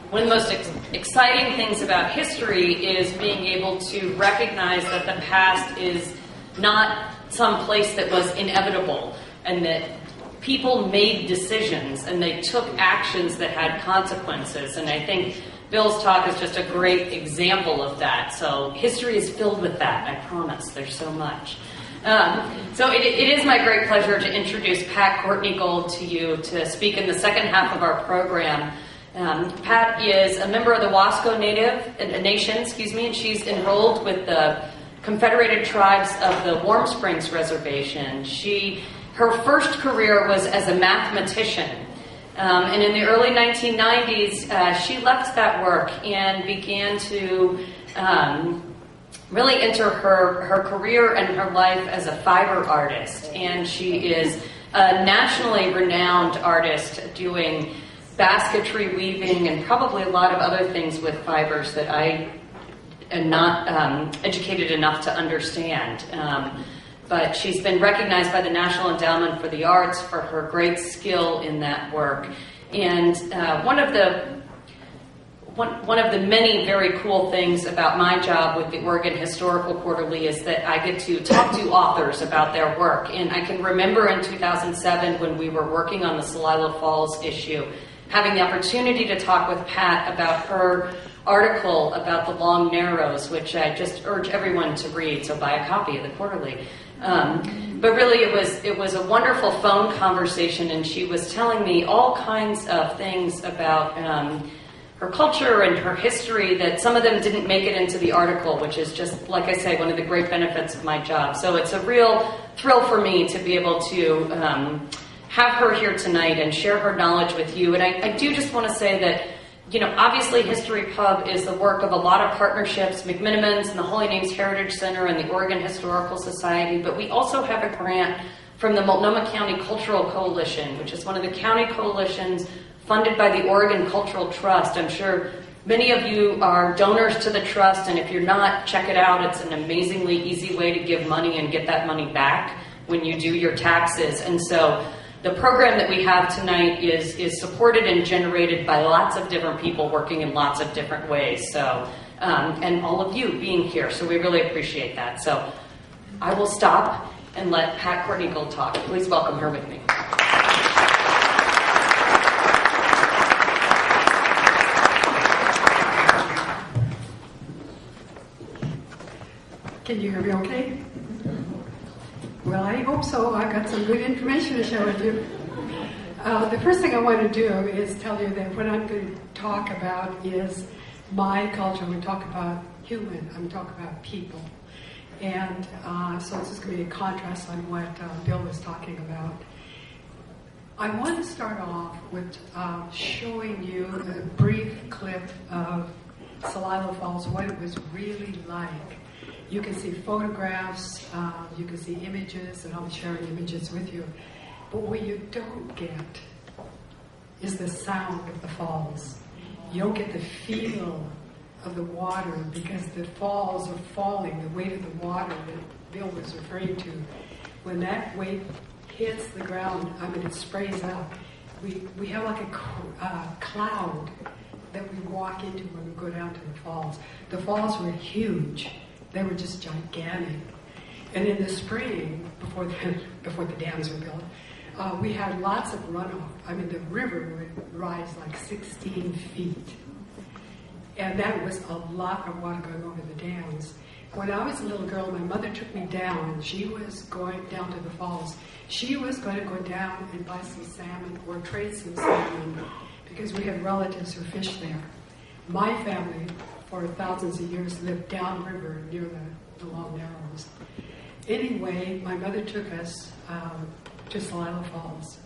one of the most exciting things about history is being able to recognize that the past is not some place that was inevitable, and that people made decisions and they took actions that had consequences. And I think Bill's talk is just a great example of that. So history is filled with that, I promise. There's so much. So it is my great pleasure to introduce Pat Courtney Gold to you to speak in the second half of our program. Pat is a member of the Wasco Nation, and she's enrolled with the Confederated Tribes of the Warm Springs Reservation. Her first career was as a mathematician. And in the early 1990s, she left that work and began to really enter her career and her life as a fiber artist. And she is a nationally renowned artist doing basketry weaving and probably a lot of other things with fibers that I am not educated enough to understand. But she's been recognized by the National Endowment for the Arts for her great skill in that work. And one of the many very cool things about my job with the Oregon Historical Quarterly is that I get to talk to authors about their work. And I can remember in 2007 when we were working on the Celilo Falls issue, having the opportunity to talk with Pat about her article about the Long Narrows, which I just urge everyone to read, so buy a copy of the Quarterly. But really it was a wonderful phone conversation, and she was telling me all kinds of things about her culture and her history that some of them didn't make it into the article, which is just, like I say, one of the great benefits of my job. So it's a real thrill for me to be able to have her here tonight and share her knowledge with you. And I do just want to say that, obviously History Pub is the work of a lot of partnerships, McMenamins and the Holy Names Heritage Center and the Oregon Historical Society, but we also have a grant from the Multnomah County Cultural Coalition, which is one of the county coalitions funded by the Oregon Cultural Trust. I'm sure many of you are donors to the trust, and if you're not, check it out. It's an amazingly easy way to give money and get that money back when you do your taxes. And so the program that we have tonight is supported and generated by lots of different people working in lots of different ways. So, and all of you being here. So we really appreciate that. So I will stop and let Pat Courtney Gold talk. Please welcome her with me. Can you hear me okay? Well, I hope so. I've got some good information to share with you. The first thing I want to do is tell you that what I'm going to talk about is my culture. We talk about human. I'm talking about people. And so it's just going to be a contrast on what Bill was talking about. I want to start off with showing you a brief clip of Celilo Falls, what it was really like. You can see photographs, you can see images, and I'll be sharing images with you. But what you don't get is the sound of the falls. You don't get the feel of the water because the falls are falling, the weight of the water that Bill was referring to. When that weight hits the ground, it sprays up. We have like a cloud that we walk into when we go down to the falls. The falls were huge. They were just gigantic. And in the spring, before the dams were built, we had lots of runoff. The river would rise like 16 feet. And that was a lot of water going over the dams. When I was a little girl, my mother took me down, and she was going down to the falls. She was going to go down and buy some salmon or trade some salmon because we had relatives who fished there. My family, for thousands of years, lived downriver near the Long Narrows. Anyway, my mother took us to Celilo Falls.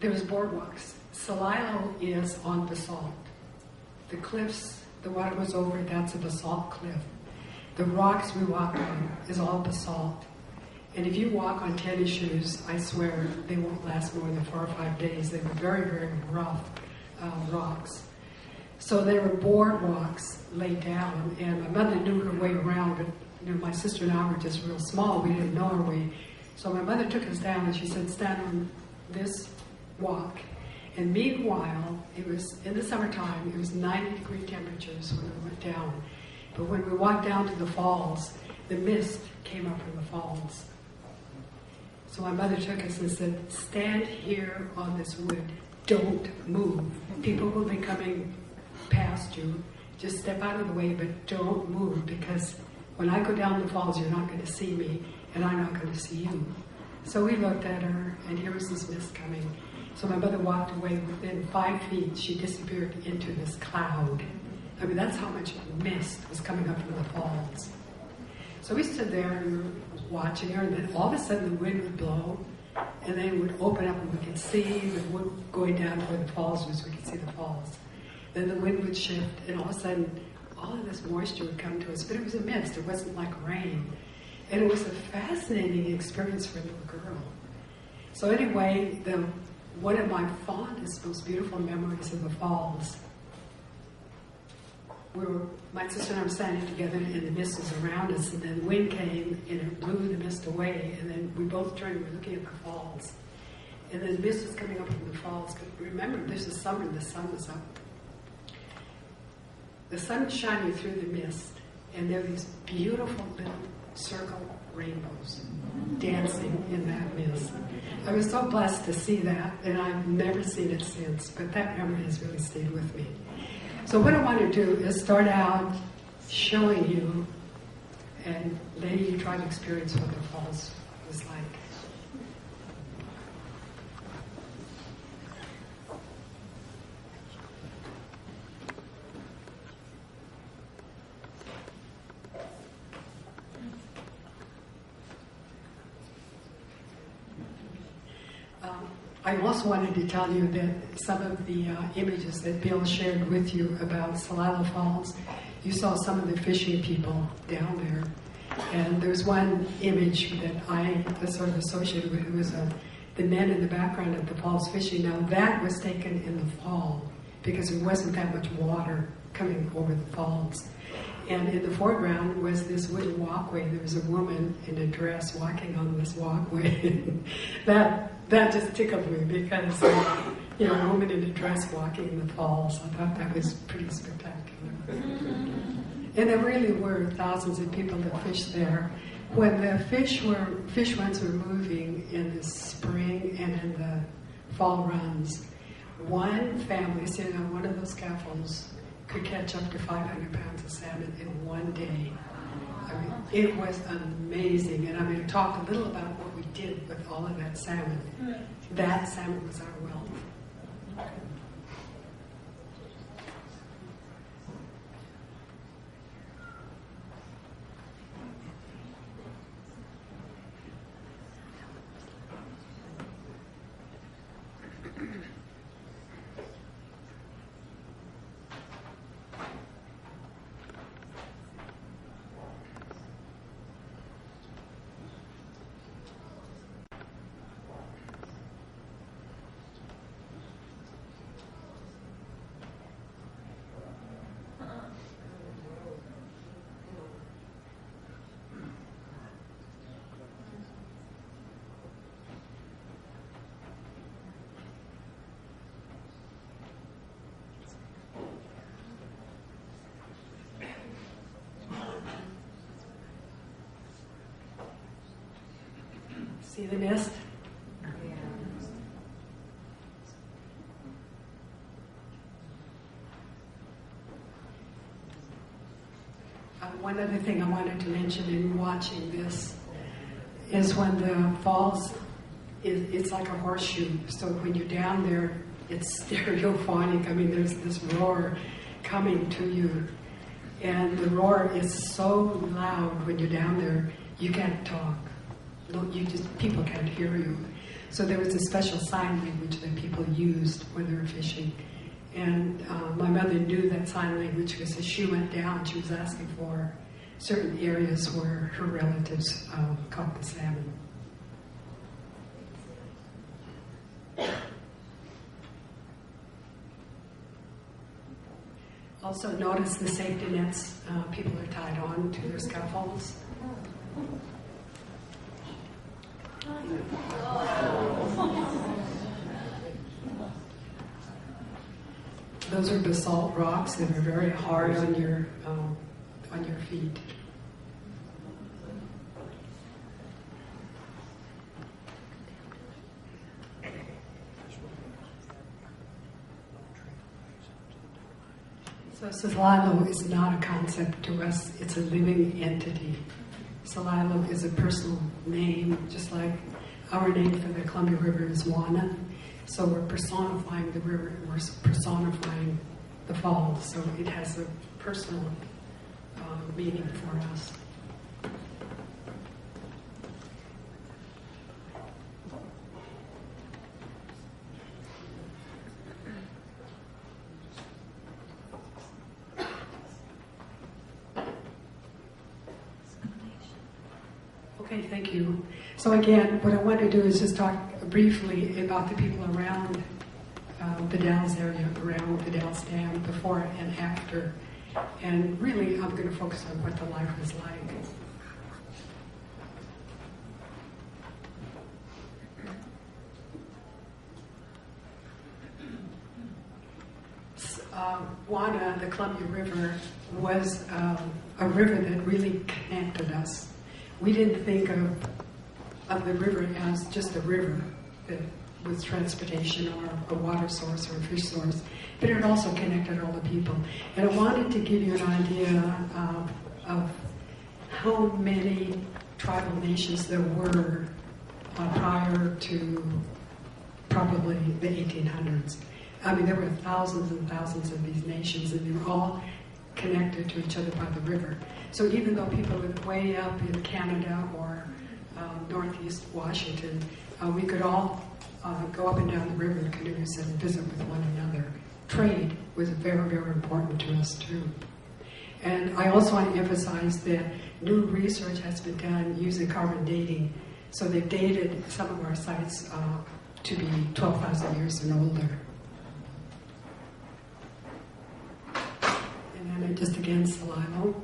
There was boardwalks. Celilo is on basalt. The cliffs, the water goes over, that's a basalt cliff. The rocks we walk on is all basalt. And if you walk on tennis shoes, I swear they won't last more than 4 or 5 days. They were very, very rough rocks. So there were boardwalks laid down, and my mother knew her way around, but my sister and I were just real small. We didn't know our way. So my mother took us down, and she said, stand on this walk. And meanwhile, it was in the summertime, it was 90-degree temperatures when we went down. But when we walked down to the falls, the mist came up from the falls. So my mother took us and said, stand here on this wood don't move. People will be coming past you. Just step out of the way, but don't move, because when I go down the falls, you're not going to see me, and I'm not going to see you. So we looked at her, and here was this mist coming. So my mother walked away. Within 5 feet, she disappeared into this cloud. I mean, that's how much mist was coming up from the falls. So we stood there and we were watching her, and then all of a sudden the wind would blow, and then it would open up and we could see the wood going down to where the falls was. We could see the falls. Then the wind would shift, and all of a sudden all of this moisture would come to us. But it was a mist. It wasn't like rain. And it was a fascinating experience for a little girl. So anyway, one of my fondest, most beautiful memories of the falls, my sister and I were standing together, and the mist was around us, and then the wind came and it blew the mist away, and then we both turned and were looking at the falls. And then the mist was coming up from the falls. Remember, this is summer, the sun was up. The sun was shining through the mist, and there were these beautiful little circle rainbows dancing in that mist. I was so blessed to see that, and I've never seen it since, but that memory has really stayed with me. So what I want to do is start out showing you, and then you try to experience what the falls was like. I also wanted to tell you that some of the images that Bill shared with you about Celilo Falls, you saw some of the fishing people down there. And there's one image that I sort of associated with. It was the men in the background at the falls fishing. Now that was taken in the fall because there wasn't that much water coming over the falls. And in the foreground was this wooden walkway. There was a woman in a dress walking on this walkway. That just tickled me because, a woman in a dress walking in the falls. I thought that was pretty spectacular. And there really were thousands of people that fished there. When the fish runs were moving in the spring and in the fall runs, one family sitting on one of those scaffolds could catch up to 500 pounds of salmon in one day. I mean, it was amazing. And I'm going to talk a little about what we did with all of that salmon. That salmon was our wealth. See the mist? One other thing I wanted to mention in watching this is when the falls, it's like a horseshoe. So when you're down there, it's stereophonic. I mean, there's this roar coming to you. And the roar is so loud when you're down there, you can't talk. People can't hear you. So there was a special sign language that people used when they were fishing. And my mother knew that sign language because as she went down, she was asking for certain areas where her relatives caught the salmon. Also notice the safety nets people are tied on to their scaffolds. Those are basalt rocks that are very hard on your feet. So Celilo is not a concept to us, it's a living entity. Celilo is a personal name, just like our name for the Columbia River is Juana. So we're personifying the river, and we're personifying the falls. So it has a personal meaning for us. Okay, thank you. So again, what I want to do is just talk briefly about the people around the Dalles area, around the Dalles Dam, before and after. And really, I'm going to focus on what the life was like. Juana, the Columbia River, was a river that really connected us. We didn't think of the river as just a river that was transportation or a water source or a fish source, but it also connected all the people. And I wanted to give you an idea of how many tribal nations there were prior to probably the 1800s. I mean, there were thousands and thousands of these nations, and they were all connected to each other by the river. So even though people lived way up in Canada or northeast Washington, we could all go up and down the river in canoes and visit with one another. Trade was very, very important to us too. And I also want to emphasize that new research has been done using carbon dating. So they've dated some of our sites to be 12,000 years and older. And then just again, Celilo.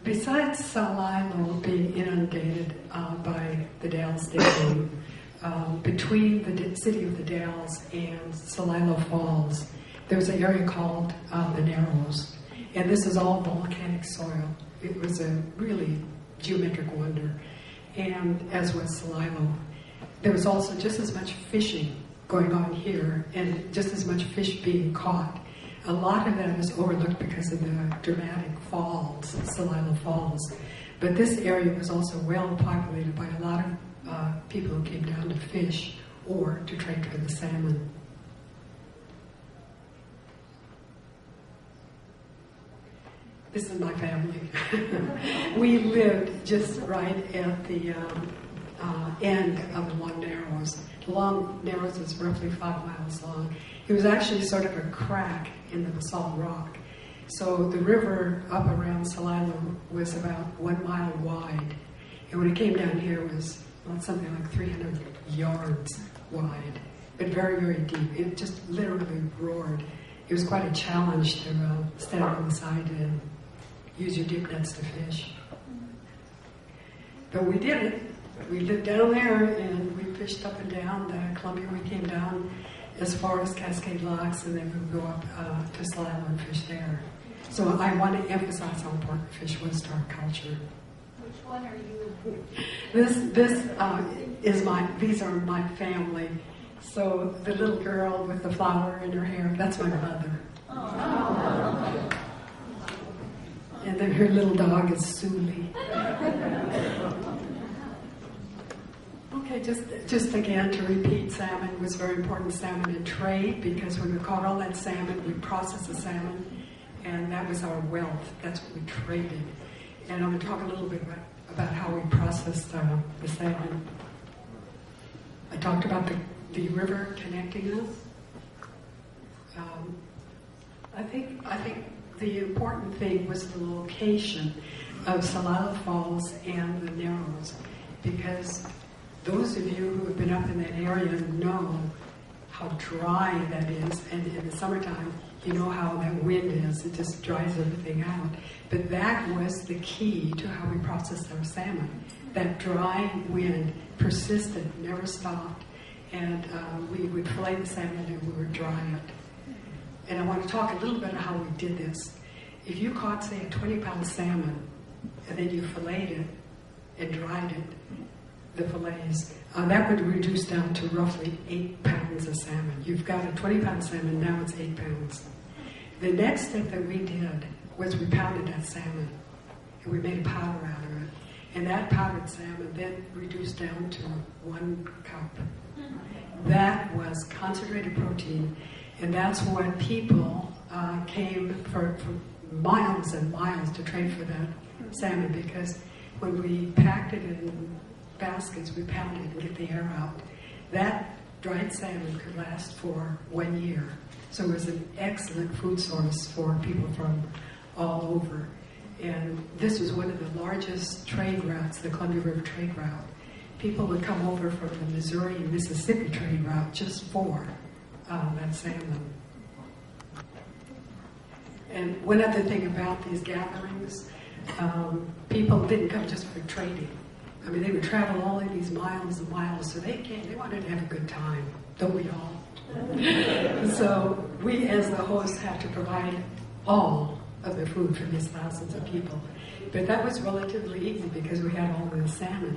Besides Celilo being inundated by the Dalles Dam, between the city of the Dalles and Celilo Falls, there's an area called the Narrows, and this is all volcanic soil. It was a really geometric wonder, and as was Celilo. There was also just as much fishing going on here, and just as much fish being caught. A lot of that is overlooked because of the dramatic falls, Celilo Falls. But this area was also well populated by a lot of people who came down to fish or to trade for the salmon. This is my family. We lived just right at the end of the Long Narrows. The Long Narrows is roughly 5 miles long. It was actually sort of a crack in the basalt rock. So the river up around Celilo was about 1 mile wide. And when it came down here, it was something like 300 yards wide, but very, very deep. It just literally roared. It was quite a challenge to stand on the side and use your dip nets to fish. But we did it. We lived down there and we fished up and down the Columbia. We came down as far as Cascade Locks, and then we would go up to Celilo and fish there. So I want to emphasize how important fish was to our culture. Which one are you? These are my family. So the little girl with the flower in her hair, that's my mother. Oh. And then her little dog is Suli. Okay, just again to repeat, salmon was very important. Salmon in trade, because when we caught all that salmon, we processed the salmon, and that was our wealth. That's what we traded. And I'm going to talk a little bit about how we processed the salmon. I talked about the river connecting us. I think the important thing was the location of Celilo Falls and the Narrows, because those of you who have been up in that area know how dry that is, and in the summertime, you know how that wind is. It just dries everything out. But that was the key to how we processed our salmon. That dry wind persisted, never stopped, and we would fillet the salmon and we would dry it. And I want to talk a little bit about how we did this. If you caught, say, a 20-pound salmon, and then you filleted it and dried it, the fillets. That would reduce down to roughly 8 pounds of salmon. You've got a 20-pound salmon, now it's 8 pounds. The next step that we did was we pounded that salmon, and we made a powder out of it. And that powdered salmon then reduced down to 1 cup. That was concentrated protein, and that's what people came for miles and miles to trade for that salmon, because when we packed it in baskets, we pounded it and get the air out. That dried salmon could last for 1 year. So it was an excellent food source for people from all over. And this was one of the largest trade routes, the Columbia River trade route. People would come over from the Missouri and Mississippi trade route just for that salmon. And one other thing about these gatherings, people didn't come just for trading. I mean, they would travel all of these miles and miles, so they wanted to have a good time, don't we all? So we, as the hosts, had to provide all of the food for these thousands of people. But that was relatively easy because we had all the salmon.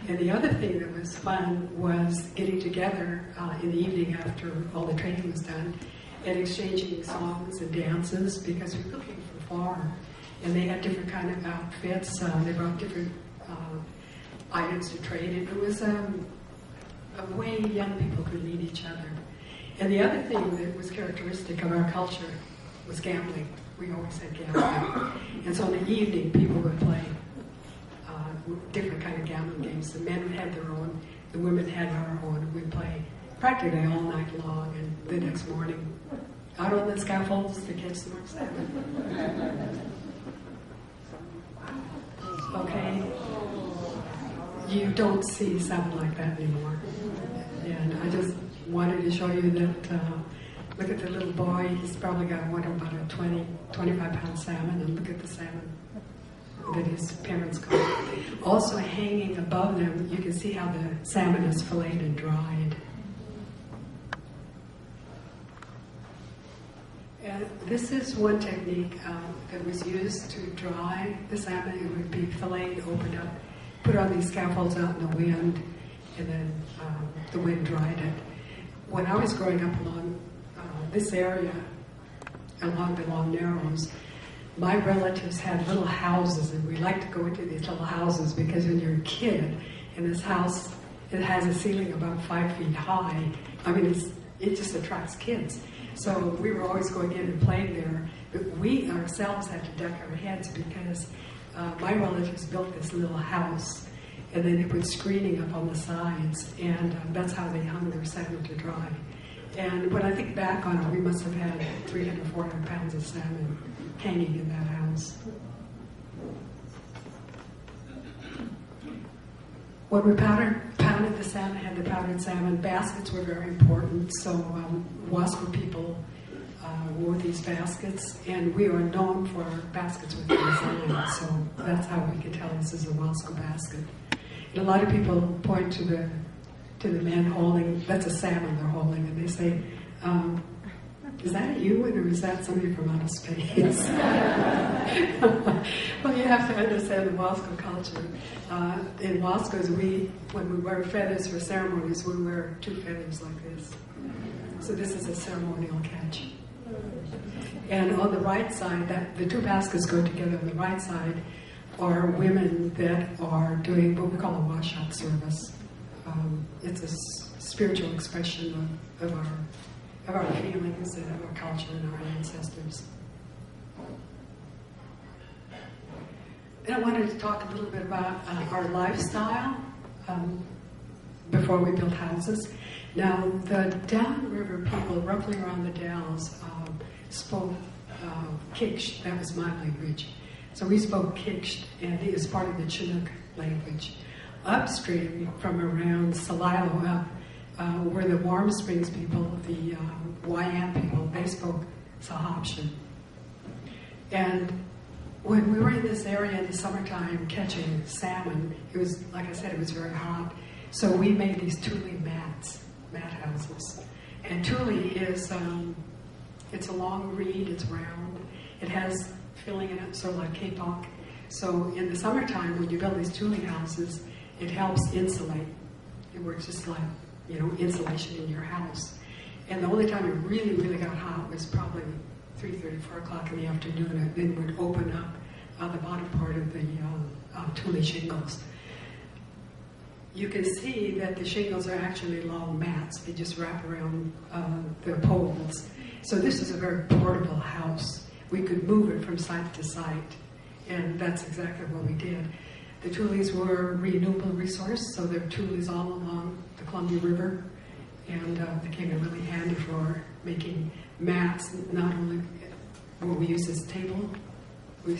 And the other thing that was fun was getting together in the evening after all the training was done and exchanging songs and dances, because we were looking for farm. And they had different kind of outfits. They brought different items to trade. And it was a way young people could meet each other. And the other thing that was characteristic of our culture was gambling. We always had gambling. And so in the evening, people would play different kind of gambling games. The men had their own, the women had our own. We'd play practically all night long, and the next morning, out on the scaffolds to catch the salmon. Okay? You don't see salmon like that anymore. And I just wanted to show you that, look at the little boy, he's probably got about a 25-pound salmon, and look at the salmon that his parents caught. Also hanging above them, you can see how the salmon is filleted and dried. And this is one technique that was used to dry the salmon. It would be filleted, opened up, put on these scaffolds out in the wind, and then the wind dried it. When I was growing up along this area, along the Long Narrows, my relatives had little houses, and we liked to go into these little houses because when you're a kid, in this house, it has a ceiling about 5 feet high. I mean, it just attracts kids. So we were always going in and playing there, but we ourselves had to duck our heads because my relatives built this little house, and then they put screening up on the sides, and that's how they hung their salmon to dry. And when I think back on it, we must have had 300, 400 pounds of salmon hanging in that house. When we pounded the salmon, had the powdered salmon, baskets were very important. So Wasco people wore these baskets, and we are known for our baskets with design. So that's how we can tell this is a Wasco basket. And a lot of people point to the man holding, that's a salmon they're holding, and they say, is that a human or is that somebody from outer space? Well, you have to understand the Wasco culture. In Wascos, when we wear feathers for ceremonies, we wear 2 feathers like this. So this is a ceremonial catch. And on the right side, the 2 baskets go together. On the right side are women that are doing what we call a wash-out service. It's a spiritual expression of our feelings and of our culture and our ancestors. And I wanted to talk a little bit about our lifestyle before we built houses. Now, the downriver people, roughly around the Dalles, spoke Kiksh. That was my language. So we spoke Kiksh, and it is part of the Chinook language. Upstream from around Celilo up, were the Warm Springs people, the Wayan people. They spoke Sahapshan. And when we were in this area in the summertime catching salmon, it was, like I said, it was very hot. So we made these tule mat houses. And tule is, it's a long reed, it's round. It has filling in it, sort of like kapok. So in the summertime, when you build these tule houses, It helps insulate. It works just like, insulation in your house. And the only time it really, really got hot was probably 3:30, 4 o'clock in the afternoon, and then would open up the bottom part of the tule shingles. You can see that the shingles are actually long mats. They just wrap around the poles. So this is a very portable house. We could move it from site to site, and that's exactly what we did. The tules were a renewable resource, so there are tules all along the Columbia River, and they came in really handy for making mats. Not only what we use as table, we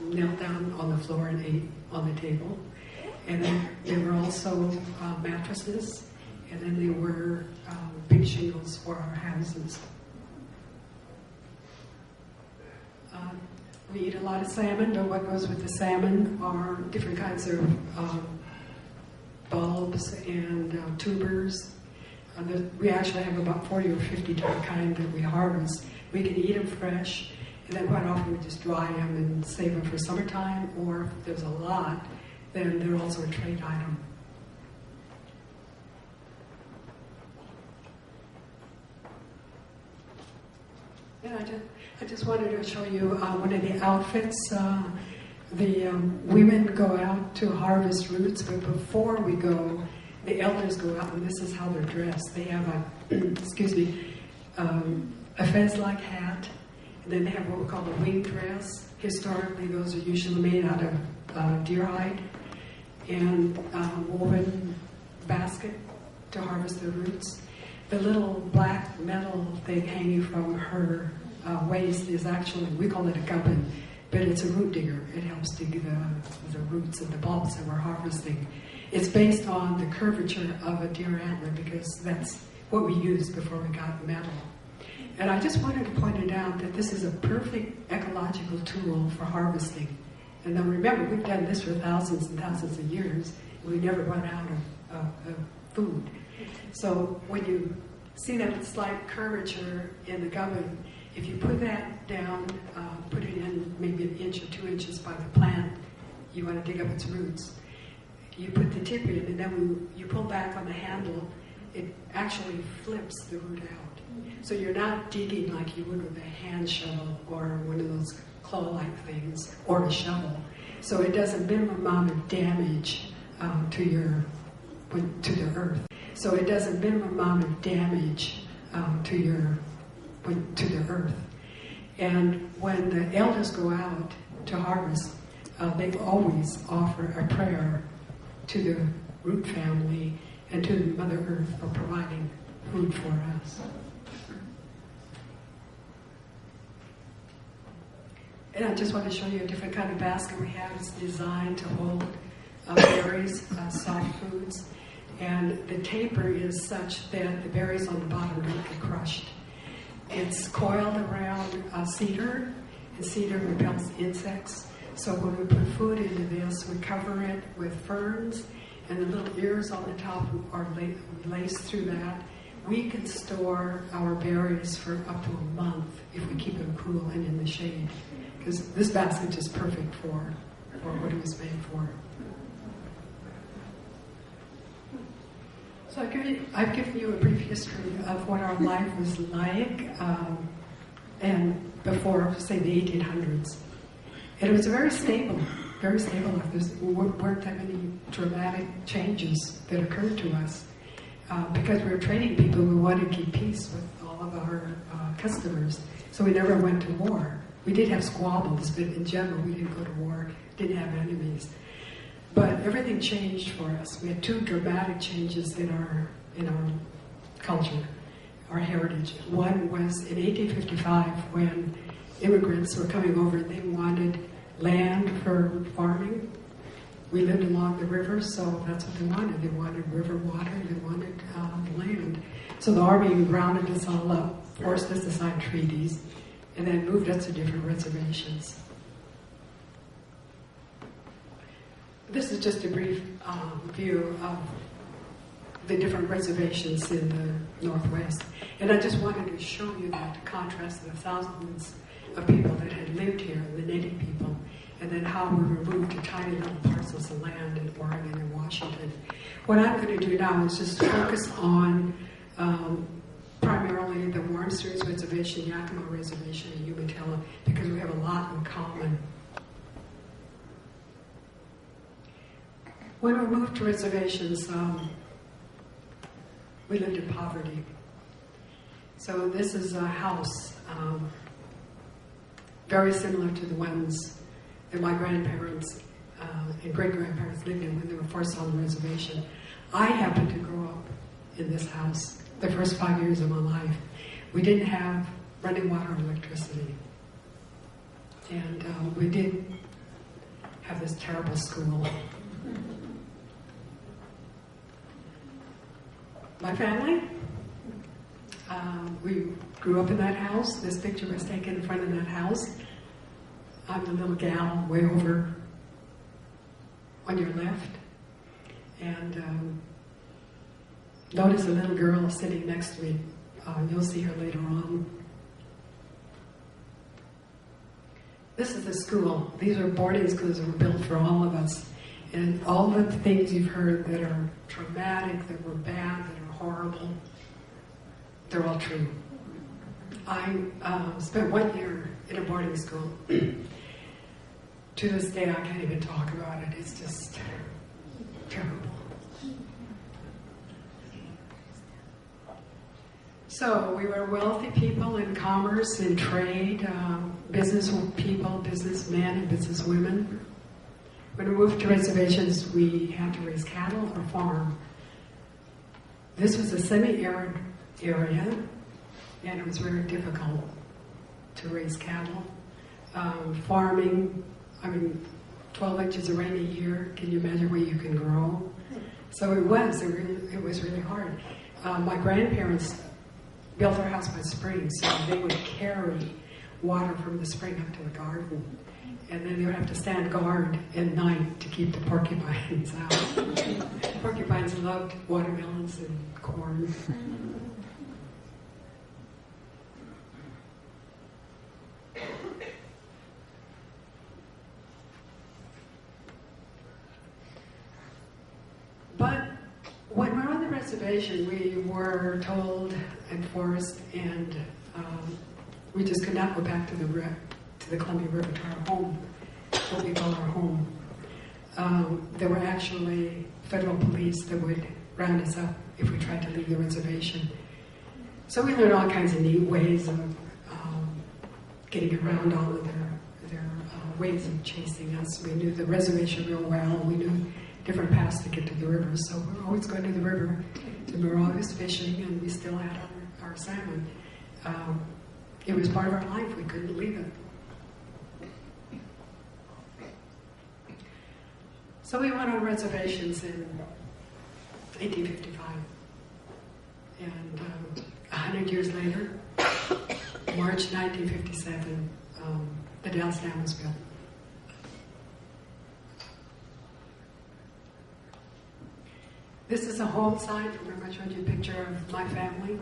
knelt down on the floor and ate on the table. And then there were also mattresses, and then there were big shingles for our houses. We eat a lot of salmon, but what goes with the salmon are different kinds of bulbs and tubers. We actually have about 40 or 50 different kinds that we harvest. We can eat them fresh, and then quite often we just dry them and save them for summertime, or if there's a lot, then they're also a trade item. And I just wanted to show you one of the outfits. The women go out to harvest roots, but before we go, the elders go out, and this is how they're dressed. They have a fez-like hat, and then they have what we call a wing dress. Historically, those are usually made out of deer hide, and woven basket to harvest the roots. The little black metal thing hanging from her waist is actually, we call it a gubbin, but it's a root digger. It helps dig the roots and the bulbs that we're harvesting. It's based on the curvature of a deer antler because that's what we used before we got metal. And I just wanted to point it out that this is a perfect ecological tool for harvesting. And now remember, we've done this for thousands and thousands of years, and we never run out of food. So when you see that slight curvature in the gubbin, if you put that down, put it in maybe 1 inch or 2 inches by the plant, you want to dig up its roots. You put the tip in, and then when you pull back on the handle, it actually flips the root out. So you're not digging like you would with a hand shovel or one of those claw-like things, or a shovel. So it does a minimum amount of damage to the earth. So it does a minimum amount of damage to the earth. And when the elders go out to harvest, they always offer a prayer to the root family and to Mother Earth for providing food for us. And I just want to show you a different kind of basket we have. It's designed to hold berries, soft foods. And the taper is such that the berries on the bottom don't get crushed. It's coiled around cedar, and cedar repels insects. So when we put food into this, we cover it with ferns, and the little ears on the top are laced through that. We can store our berries for up to a month if we keep them cool and in the shade. Because this basket is perfect for what it was made for. So I've given you a brief history of what our life was like and before, say, the 1800s. And it was very stable life. There weren't that many dramatic changes that occurred to us. Because we were trading people, we wanted to keep peace with all of our customers. So we never went to war. We did have squabbles, but in general, we didn't go to war, didn't have enemies. But everything changed for us. We had 2 dramatic changes in our culture, our heritage. One was in 1855 when immigrants were coming over and they wanted land for farming. We lived along the river, so that's what they wanted. They wanted river water, they wanted land. So the Army rounded us all up, forced us to sign treaties, and then moved us to different reservations. This is just a brief view of the different reservations in the Northwest. And I just wanted to show you that, to contrast the thousands of people that had lived here, the native people, and then how we were moved to tiny little parcels of land in Oregon and Washington. Washington. What I'm going to do now is just focus on primarily the Warm Springs Reservation, Yakima Reservation, and Umatilla, because we have a lot in common. When we moved to reservations, we lived in poverty. So this is a house very similar to the ones that my grandparents and great-grandparents lived in when they were first on the reservation. I happened to grow up in this house the first 5 years of my life. We didn't have running water or electricity. And we did have this terrible school. My family, we grew up in that house. This picture was taken in front of that house. I'm the little gal way over on your left. And notice a little girl sitting next to me. You'll see her later on. This is the school. These are boarding schools that were built for all of us. And all the things you've heard that are traumatic, that were bad, that are horrible, they're all true. I spent 1 year in a boarding school. To this day, I can't even talk about it. It's just terrible. So we were wealthy people in commerce and trade, business people, businessmen and businesswomen. When we moved to reservations, we had to raise cattle or farm. This was a semi-arid area, and it was very difficult to raise cattle. Farming, 12 inches of rain a year, can you imagine what you can grow? So it was really hard. My grandparents built their house by springs, so they would carry water from the spring up to the garden. And then they would have to stand guard at night to keep the porcupines out. Porcupines loved watermelons and corn. But when we were on the reservation, we were told and forced, and we just could not go back to the Columbia River to our home, what we call our home. There were actually federal police that would round us up if we tried to leave the reservation. So we learned all kinds of neat ways of getting around all of their ways of chasing us. We knew the reservation real well. We knew different paths to get to the river. So we were always going to the river, and we were always fishing, and we still had our salmon. It was part of our life. We couldn't leave it. So we went on reservations in 1855. And 100 years later, March 1957, the Dalles Dam was built. This is a home site. Remember I showed you a picture of my family?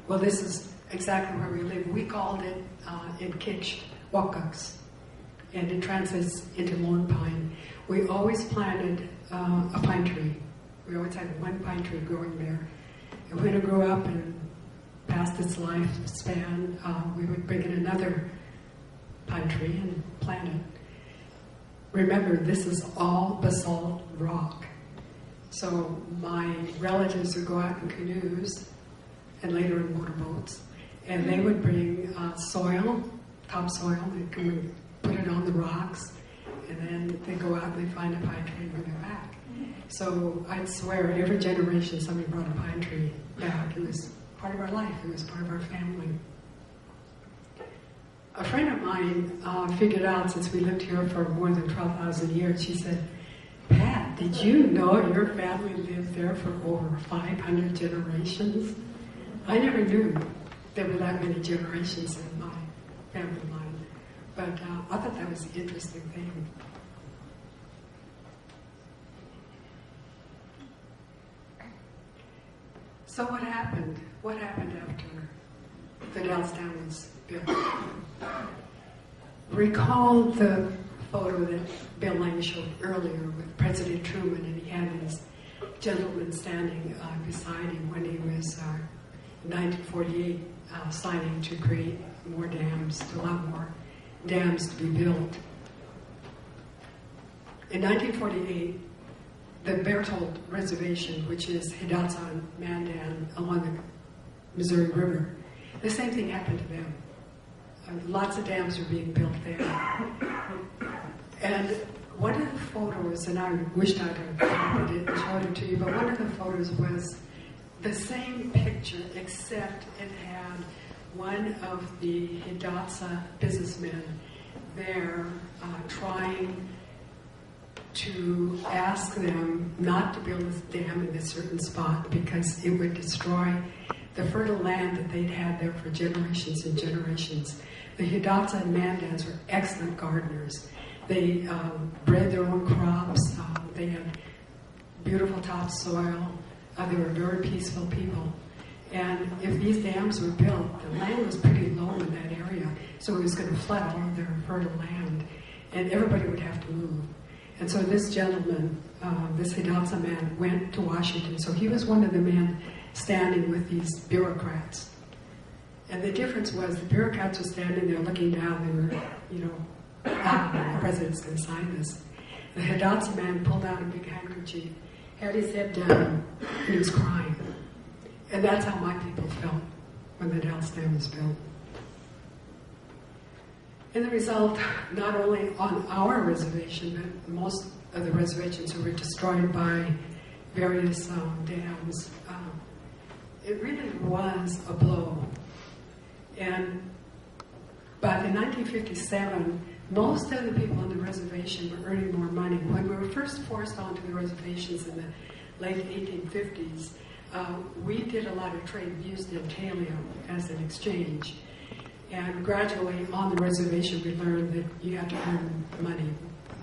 Well, this is exactly where we live. We called it in Kitsch, Wakuks, and it translates into Lone Pine. We always planted a pine tree. We always had one pine tree growing there. And when it grew up and past its lifespan, we would bring in another pine tree and plant it. Remember, this is all basalt rock. So my relatives would go out in canoes and later in motorboats, and they would bring soil, topsoil, and come and put it on the rocks, and then they'd go out and they'd find a pine tree and bring it back. So I'd swear every generation somebody brought a pine tree back. It was part of our life. It was part of our family. A friend of mine figured out, since we lived here for more than 12,000 years, she said, "Pat, did you know your family lived there for over 500 generations?" I never knew there were that many generations in my family line, but I thought that was an interesting thing. So what happened? What happened after the Dalles Dam was built? Recall the photo that Bill Lang showed earlier with President Truman, and he had his gentleman standing beside him when he was in 1948 signing to create more dams, to allow more dams to be built. In 1948, the Berthold Reservation, which is Hidatsa and Mandan along the Missouri River, the same thing happened to them. Lots of dams were being built there. And one of the photos, and I wished I could have copied it and showed it to you, but one of the photos was the same picture, except it had one of the Hidatsa businessmen there trying to ask them not to build this dam in a certain spot because it would destroy the fertile land that they'd had there for generations and generations. The Hidatsa and Mandans were excellent gardeners. They bred their own crops. They had beautiful topsoil. They were very peaceful people. And if these dams were built, the land was pretty low in that area, so it was going to flood all of their fertile land, and everybody would have to move. And so this gentleman, this Hidatsa man, went to Washington. So he was one of the men standing with these bureaucrats. And the difference was the bureaucrats were standing there looking down. They were, the president's going to sign this. The Hidatsa man pulled out a big handkerchief, had his head down, and he was crying. And that's how my people felt when the Dalles Dam was built. And the result, not only on our reservation, but most of the reservations who were destroyed by various dams, it really was a blow. And by the 1957, most of the people on the reservation were earning more money. When we were first forced onto the reservations in the late 1850s, we did a lot of trade. We used intaglio as an exchange. And gradually on the reservation, we learned that you had to earn money.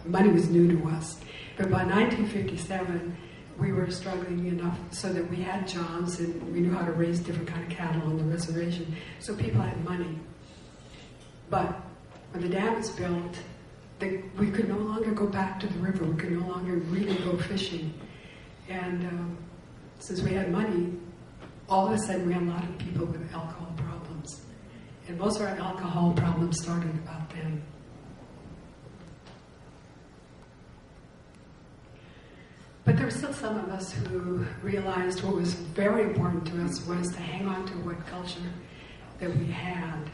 Money was new to us. But by 1957, we were struggling enough so that we had jobs and we knew how to raise different kind of cattle on the reservation. So people had money. But when the dam was built, we could no longer go back to the river. We could no longer really go fishing. And since we had money, all of a sudden we had a lot of people with alcohol problems. And most of our alcohol problems started about then. But there were still some of us who realized what was very important to us was to hang on to what culture that we had.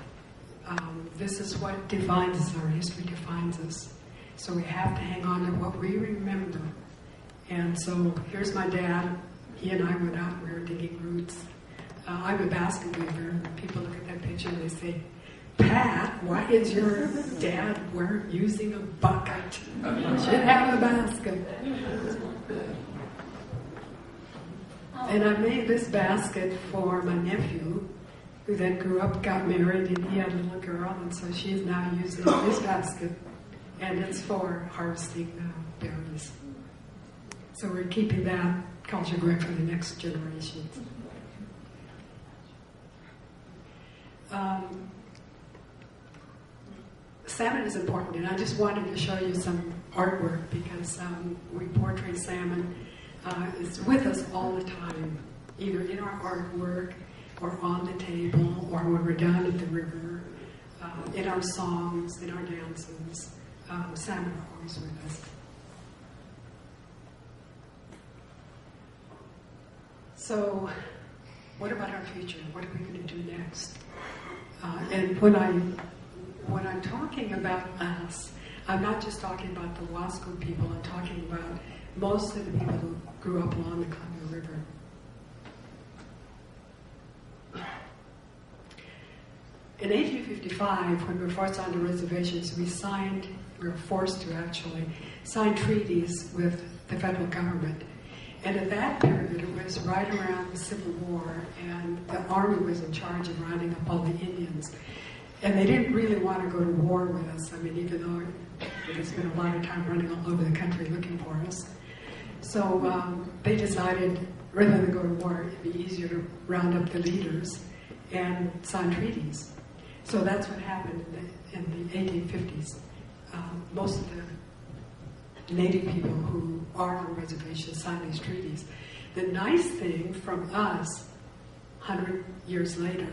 This is what defines us, our history defines us. So we have to hang on to what we remember. And so here's my dad. He and I went out and we were digging roots. I'm a basket weaver. People look at that picture and they say, Pat, why is your dad using a bucket? You should have a basket. And I made this basket for my nephew, who then grew up, got married, and he had a little girl, and so she is now using this basket, and it's for harvesting berries. So we're keeping that culture going for the next generations. Salmon is important, and I just wanted to show you some artwork because we portray salmon. It's with us all the time, either in our artwork or on the table or when we're down at the river, in our songs, in our dances. Salmon are always with us. So, what about our future? What are we going to do next? And when I'm talking about us, I'm not just talking about the Wasco people. I'm talking about most of the people who grew up along the Columbia River. In 1855, when we were forced onto reservations, we were forced to actually sign treaties with the federal government. And at that period, it was right around the Civil War, and the Army was in charge of rounding up all the Indians. And they didn't really want to go to war with us. I mean, even though they spent a lot of time running all over the country looking for us. So they decided, rather than go to war, it'd be easier to round up the leaders and sign treaties. So that's what happened in the 1850s. most of the Native people who are on reservations sign these treaties. The nice thing from us, 100 years later,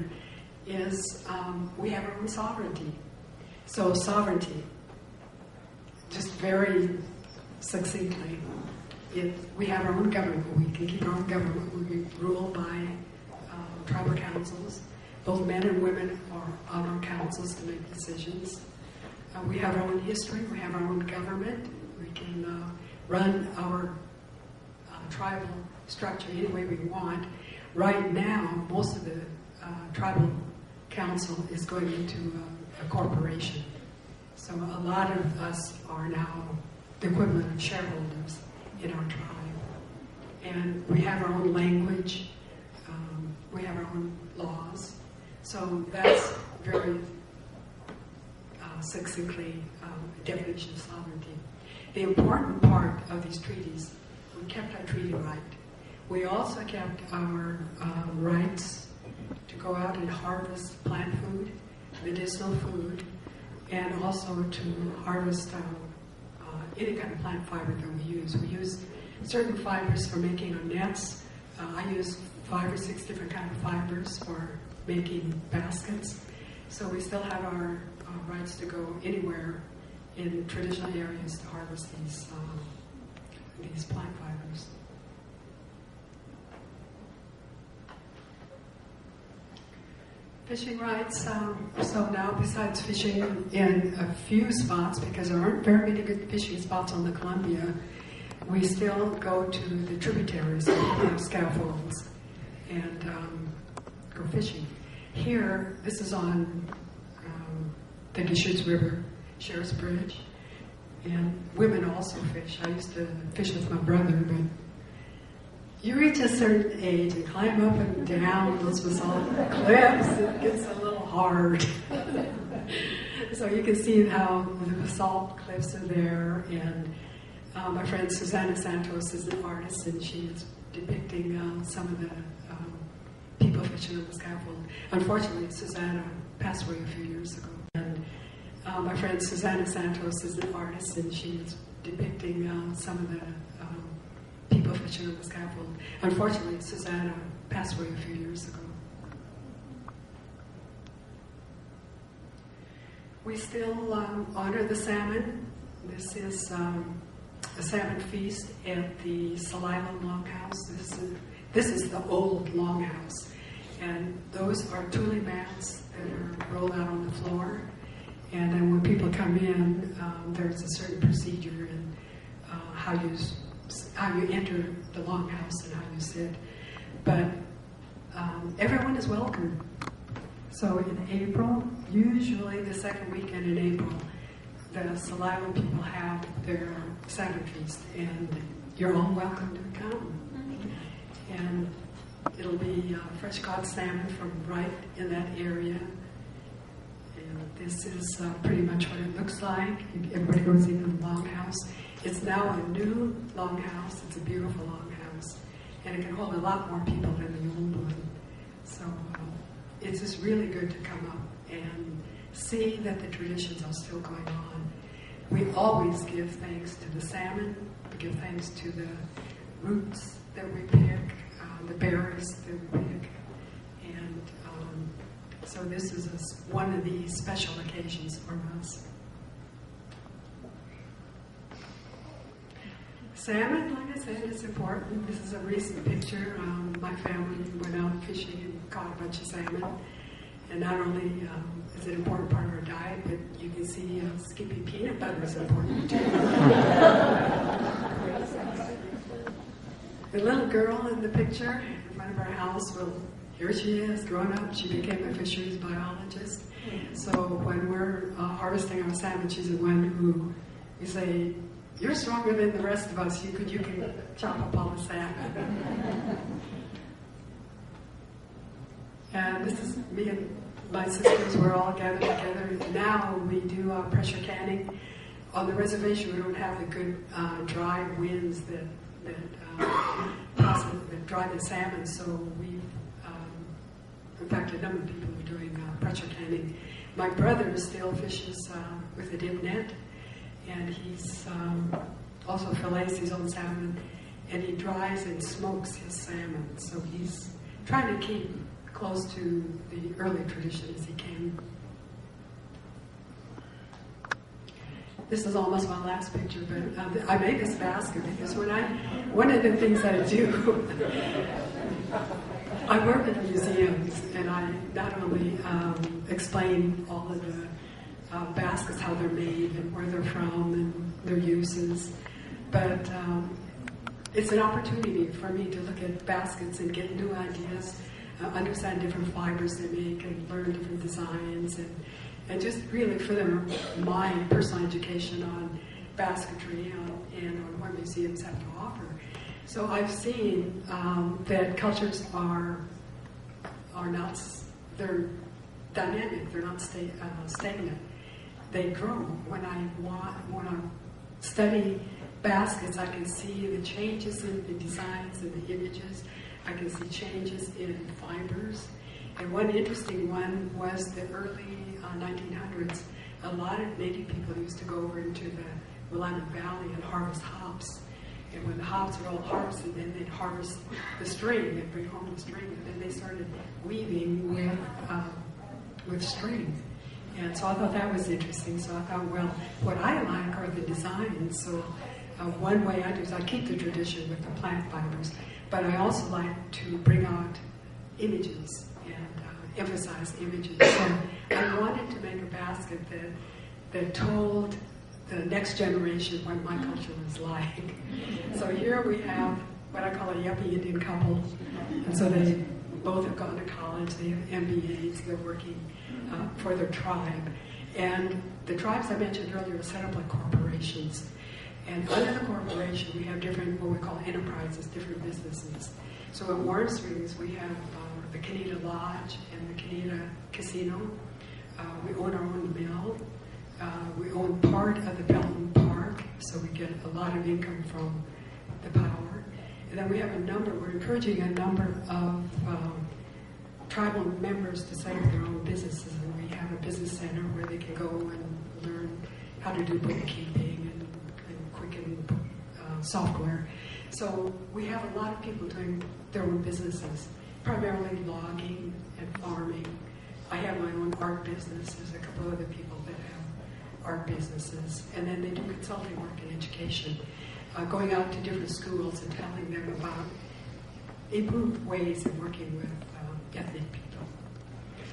is we have our own sovereignty. So sovereignty, just very succinctly, we have our own government. We can keep our own government. We rule by tribal councils. Both men and women are on our councils to make decisions. We have our own history. We have our own government. We can run our tribal structure any way we want. Right now, most of the tribal council is going into a corporation. So a lot of us are now the equivalent of shareholders in our tribe. And we have our own language. We have our own laws. So that's very succinctly a definition of sovereignty. The important part of these treaties, we kept our treaty right. We also kept our rights to go out and harvest plant food, medicinal food, and also to harvest any kind of plant fiber that we use. We use certain fibers for making our nets. I use 5 or 6 different kinds of fibers for making baskets. So we still have our rights to go anywhere in traditional areas to harvest these plant fibers. Fishing rights, so now besides fishing in a few spots, because there aren't very many good fishing spots on the Columbia, we still go to the tributaries of scaffolds and go fishing. Here, this is on the Deschutes River, Sheriff's Bridge, and women also fish. I used to fish with my brother, but you reach a certain age and climb up and down those basalt cliffs, it gets a little hard. So you can see how the basalt cliffs are there, and my friend Susanna Santos is an artist, and she is depicting some of the people fishing on the scaffold. Unfortunately, Susanna passed away a few years ago. And my friend Susanna Santos is an artist, and she is depicting some of the people fishing on the scaffold. Unfortunately, Susanna passed away a few years ago. We still honor the salmon. This is a salmon feast at the Celilo Longhouse. This is the old longhouse. And those are tule mats that are rolled out on the floor. And then when people come in, there's a certain procedure in how you enter the longhouse and how you sit. But everyone is welcome. So in April, usually the second weekend in April, the Celilo people have their salmon feast, and you're all welcome to come. And it'll be fresh caught salmon from right in that area. And this is pretty much what it looks like. Everybody goes into the longhouse. It's now a new longhouse. It's a beautiful longhouse. And it can hold a lot more people than the old one. So it's just really good to come up and see that the traditions are still going on. We always give thanks to the salmon. We give thanks to the roots that we pick, the berries that we pick. And so this is one of the special occasions for us. Salmon, like I said, is important. This is a recent picture. My family went out fishing and caught a bunch of salmon. And not only is it an important part of our diet, but you can see Skippy peanut butter is important too. The little girl in the picture in front of our house, well, here she is, grown up. She became a fisheries biologist. So when we're harvesting our salmon, she's the one who we say, "You're stronger than the rest of us. You can chop up all the salmon." And this is me and my sisters. We're all gathered together. Now we do pressure canning. On the reservation, we don't have the good dry winds that dry the salmon. So we've, in fact, a number of people are doing pressure canning. My brother still fishes with a dip net. and he's also fillets his own salmon, and he dries and smokes his salmon. So he's trying to keep close to the early tradition as he can. This is almost my last picture, but I made this basket because one of the things I do, I work at museums, and I not only explain all of the baskets, how they're made and where they're from and their uses, but it's an opportunity for me to look at baskets and get new ideas, understand different fibers they make, and learn different designs, and just really further my personal education on basketry and on what museums have to offer. So I've seen that cultures are not, they're dynamic, they're not stagnant. They grow. When I study baskets, I can see the changes in the designs and the images. I can see changes in fibers. And one interesting one was the early 1900s. A lot of Native people used to go over into the Willamette Valley and harvest hops. And when the hops were all harvested, then they'd harvest the string and bring home the string. And then they started weaving with string. And so I thought that was interesting. So I thought, well, what I like are the designs. So one way I do is I keep the tradition with the plant fibers, but I also like to bring out images and emphasize images. So I wanted to make a basket that told the next generation what my culture was like. So here we have what I call a yuppie Indian couple. And so they both have gone to college, they have MBAs, they're working for their tribe. And the tribes I mentioned earlier are set up like corporations. And under the corporation, we have different, what we call enterprises, different businesses. So in Warm Springs, we have the Canada Lodge and the Canada Casino. We own our own mill. We own part of the Pelton Park, so we get a lot of income from the power. And then we have we're encouraging a number of tribal members to set up their own businesses. And we have a business center where they can go and learn how to do bookkeeping and Quicken software. So we have a lot of people doing their own businesses, primarily logging and farming. I have my own art business. There's a couple other people that have art businesses. And then they do consulting work in education, going out to different schools and telling them about improved ways of working with ethnic people.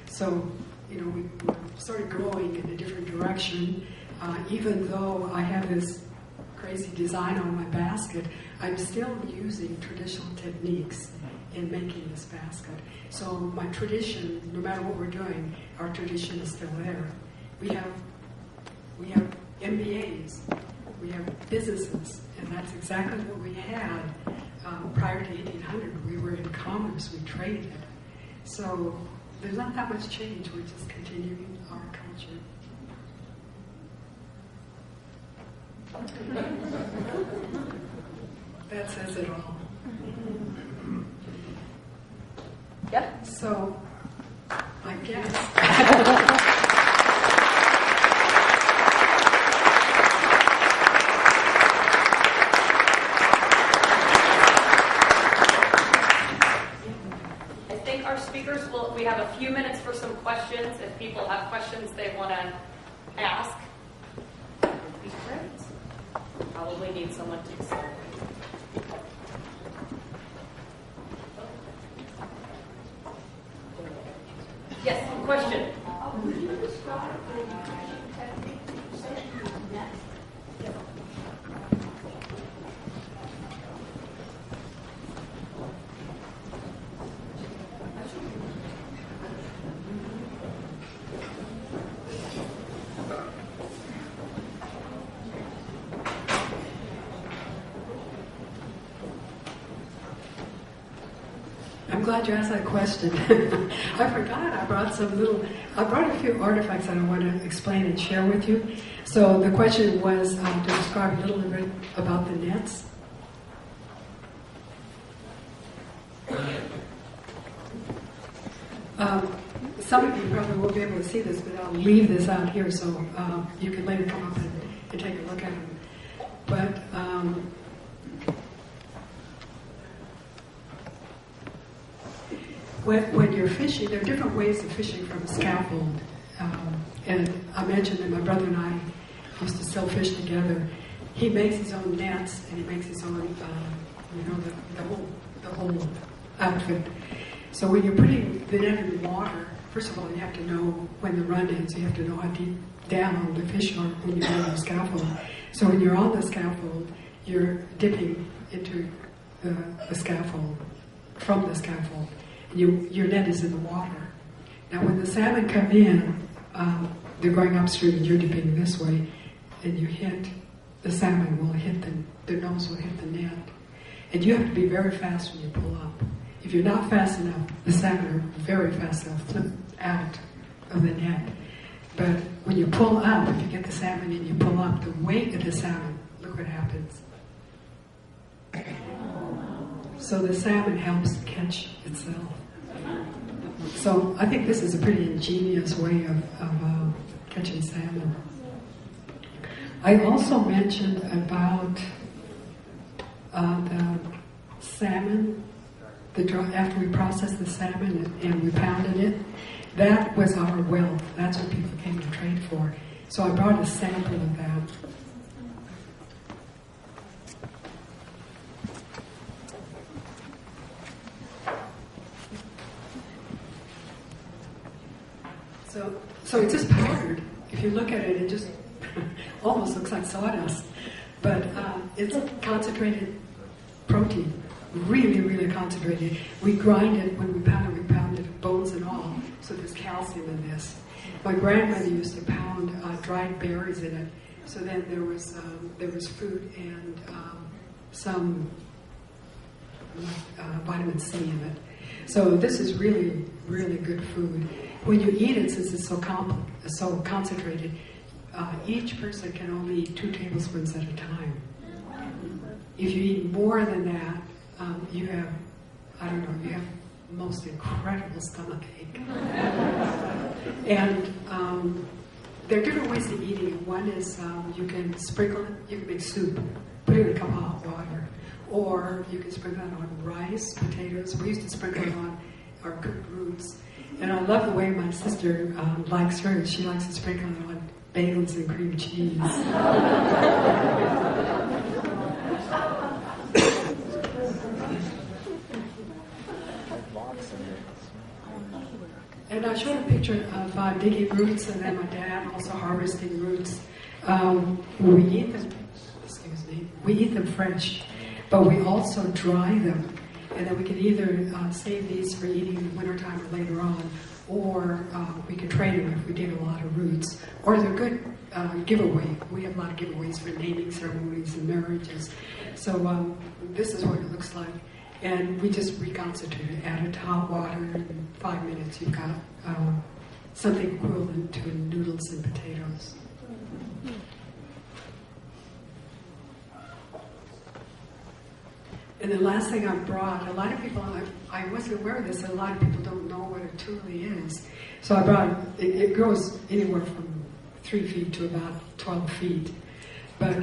So, we're sort of growing in a different direction. Even though I have this crazy design on my basket, I'm still using traditional techniques in making this basket. So my tradition, no matter what we're doing, our tradition is still there. We have MBAs, we have businesses, and that's exactly what we had prior to 1800. We were in commerce, we traded. So there's not that much change, we're just continuing our culture. That says it all. Yep. So, I guess. I think our speakers we have a few minutes for some questions. If people have questions they want to ask, that would be great. Probably need someone to start. Yes, question. Would you describe the technique that you said you met? I'm glad you asked that question. I forgot I brought a few artifacts that I want to explain and share with you. So the question was to describe a little bit about the nets. Some of you probably won't be able to see this, but I'll leave this out here so you can later come up and take a look at them. But when you're fishing, there are different ways of fishing from a scaffold. And I mentioned that my brother and I used to still fish together. He makes his own nets and he makes his own, the whole outfit. So when you're putting the net in the water, first of all, you have to know when the run is. You have to know how deep down the fish are when you're on the scaffold. So when you're on the scaffold, you're dipping into the scaffold, from the scaffold. And your net is in the water. Now when the salmon come in, they're going upstream and you're dipping this way, and you hit, the salmon will hit the nose will hit the net. And you have to be very fast when you pull up. If you're not fast enough, the salmon are very fast, they'll flip out of the net. But when you pull up, if you get the salmon and you pull up, the weight of the salmon, look what happens. So the salmon helps catch itself. So I think this is a pretty ingenious way of catching salmon. I also mentioned about the salmon, after we processed the salmon and we pounded it. That was our wealth. That's what people came to trade for. So I brought a sample of that. So it's just powdered. If you look at it, it just almost looks like sawdust. But it's concentrated protein, really, really concentrated. We grind it, when we pound it, bones and all, so there's calcium in this. My grandmother used to pound dried berries in it, so then there was food and some vitamin C in it. So this is really, really good food. When you eat it, since it's so concentrated, each person can only eat 2 tablespoons at a time. If you eat more than that, you have most incredible stomachache. And there are different ways of eating it. One is you can sprinkle it, you can make soup, put it in a cup of hot water, or you can sprinkle it on rice, potatoes. We used to sprinkle it on our cooked roots. And I love the way my sister likes hers. She likes to sprinkle it on bagels and cream cheese. And I showed a picture of digging roots, and then my dad also harvesting roots. We eat them. We eat them fresh, but we also dry them. And then we can either save these for eating in the wintertime or later on, or we can trade them if we dig a lot of roots. Or they're good giveaway. We have a lot of giveaways for naming ceremonies and marriages. So this is what it looks like. And we just reconstitute it, add it to hot water, in 5 minutes you've got something equivalent to noodles and potatoes. And the last thing I brought, a lot of people, I wasn't aware of this, and a lot of people don't know what a tule is. So I brought, it grows anywhere from 3 feet to about 12 feet. But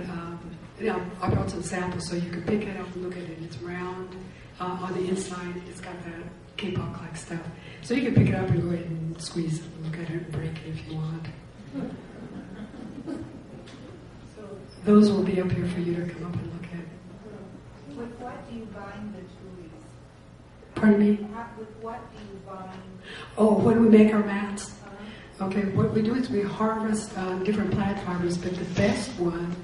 I brought some samples so you can pick it up and look at it. It's round. On the inside, it's got that K-pop-like stuff. So you can pick it up and go ahead and squeeze it and look at it and break it if you want. So those will be up here for you to come up and look at. With what do you bind the tules? Pardon me? With what do you bind? Oh, when we make our mats. Okay, what we do is we harvest different plant fibers, but the best one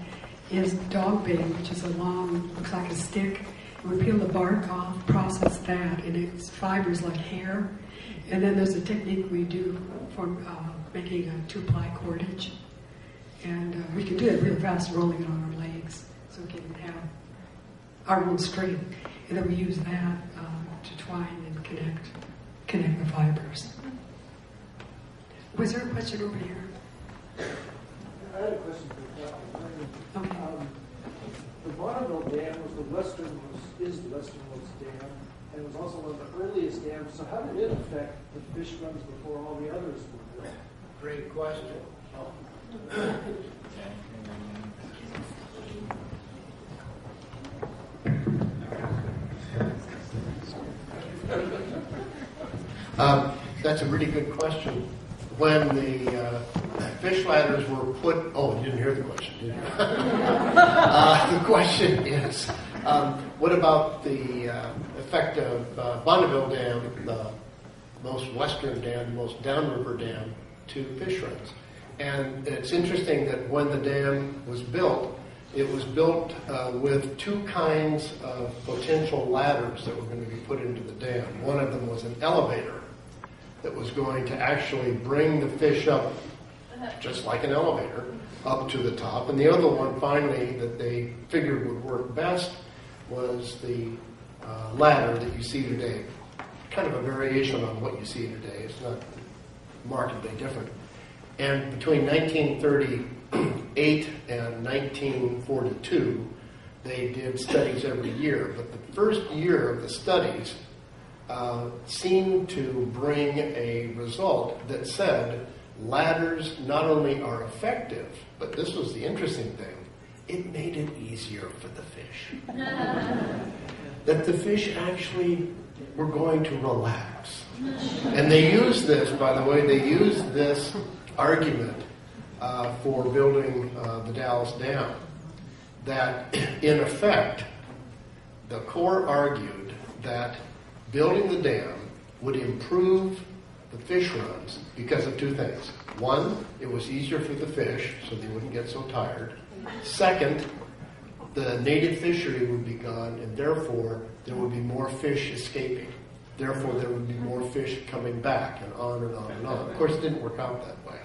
is dog bane, which is a long, looks like a stick. We peel the bark off, process that, and it's fibers like hair. And then there's a technique we do for making a 2-ply cordage. And we can do it real fast, rolling it on our legs, so we can have our own string. And then we use that to twine and connect the fibers. Was there a question over here? I had a question for you. Okay. The Bonneville Dam is the westernmost dam, and it was also one of the earliest dams. So how did it affect the fish runs before all the others were built? Great question. That's a really good question. When the fish ladders were put, oh, you didn't hear the question, did you? The question is, what about the effect of Bonneville Dam, the most western dam, the most downriver dam, to fish runs? And it's interesting that when the dam was built, it was built with two kinds of potential ladders that were going to be put into the dam. One of them was an elevator that was going to actually bring the fish up, just like an elevator, up to the top. And the other one, finally, that they figured would work best was the ladder that you see today. Kind of a variation on what you see today. It's not markedly different. And between 1938 and 1942, they did studies every year. But the first year of the studies seemed to bring a result that said ladders not only are effective, but this was the interesting thing, it made it easier for the fish. That the fish actually were going to relax. And they used this, by the way, they used this argument for building the Dalles Dam, that in effect, the Corps argued that building the dam would improve the fish runs because of two things. One, it was easier for the fish, so they wouldn't get so tired. Second, the native fishery would be gone, and therefore there would be more fish escaping. Therefore, there would be more fish coming back, and on and on and on. Of course, it didn't work out that way.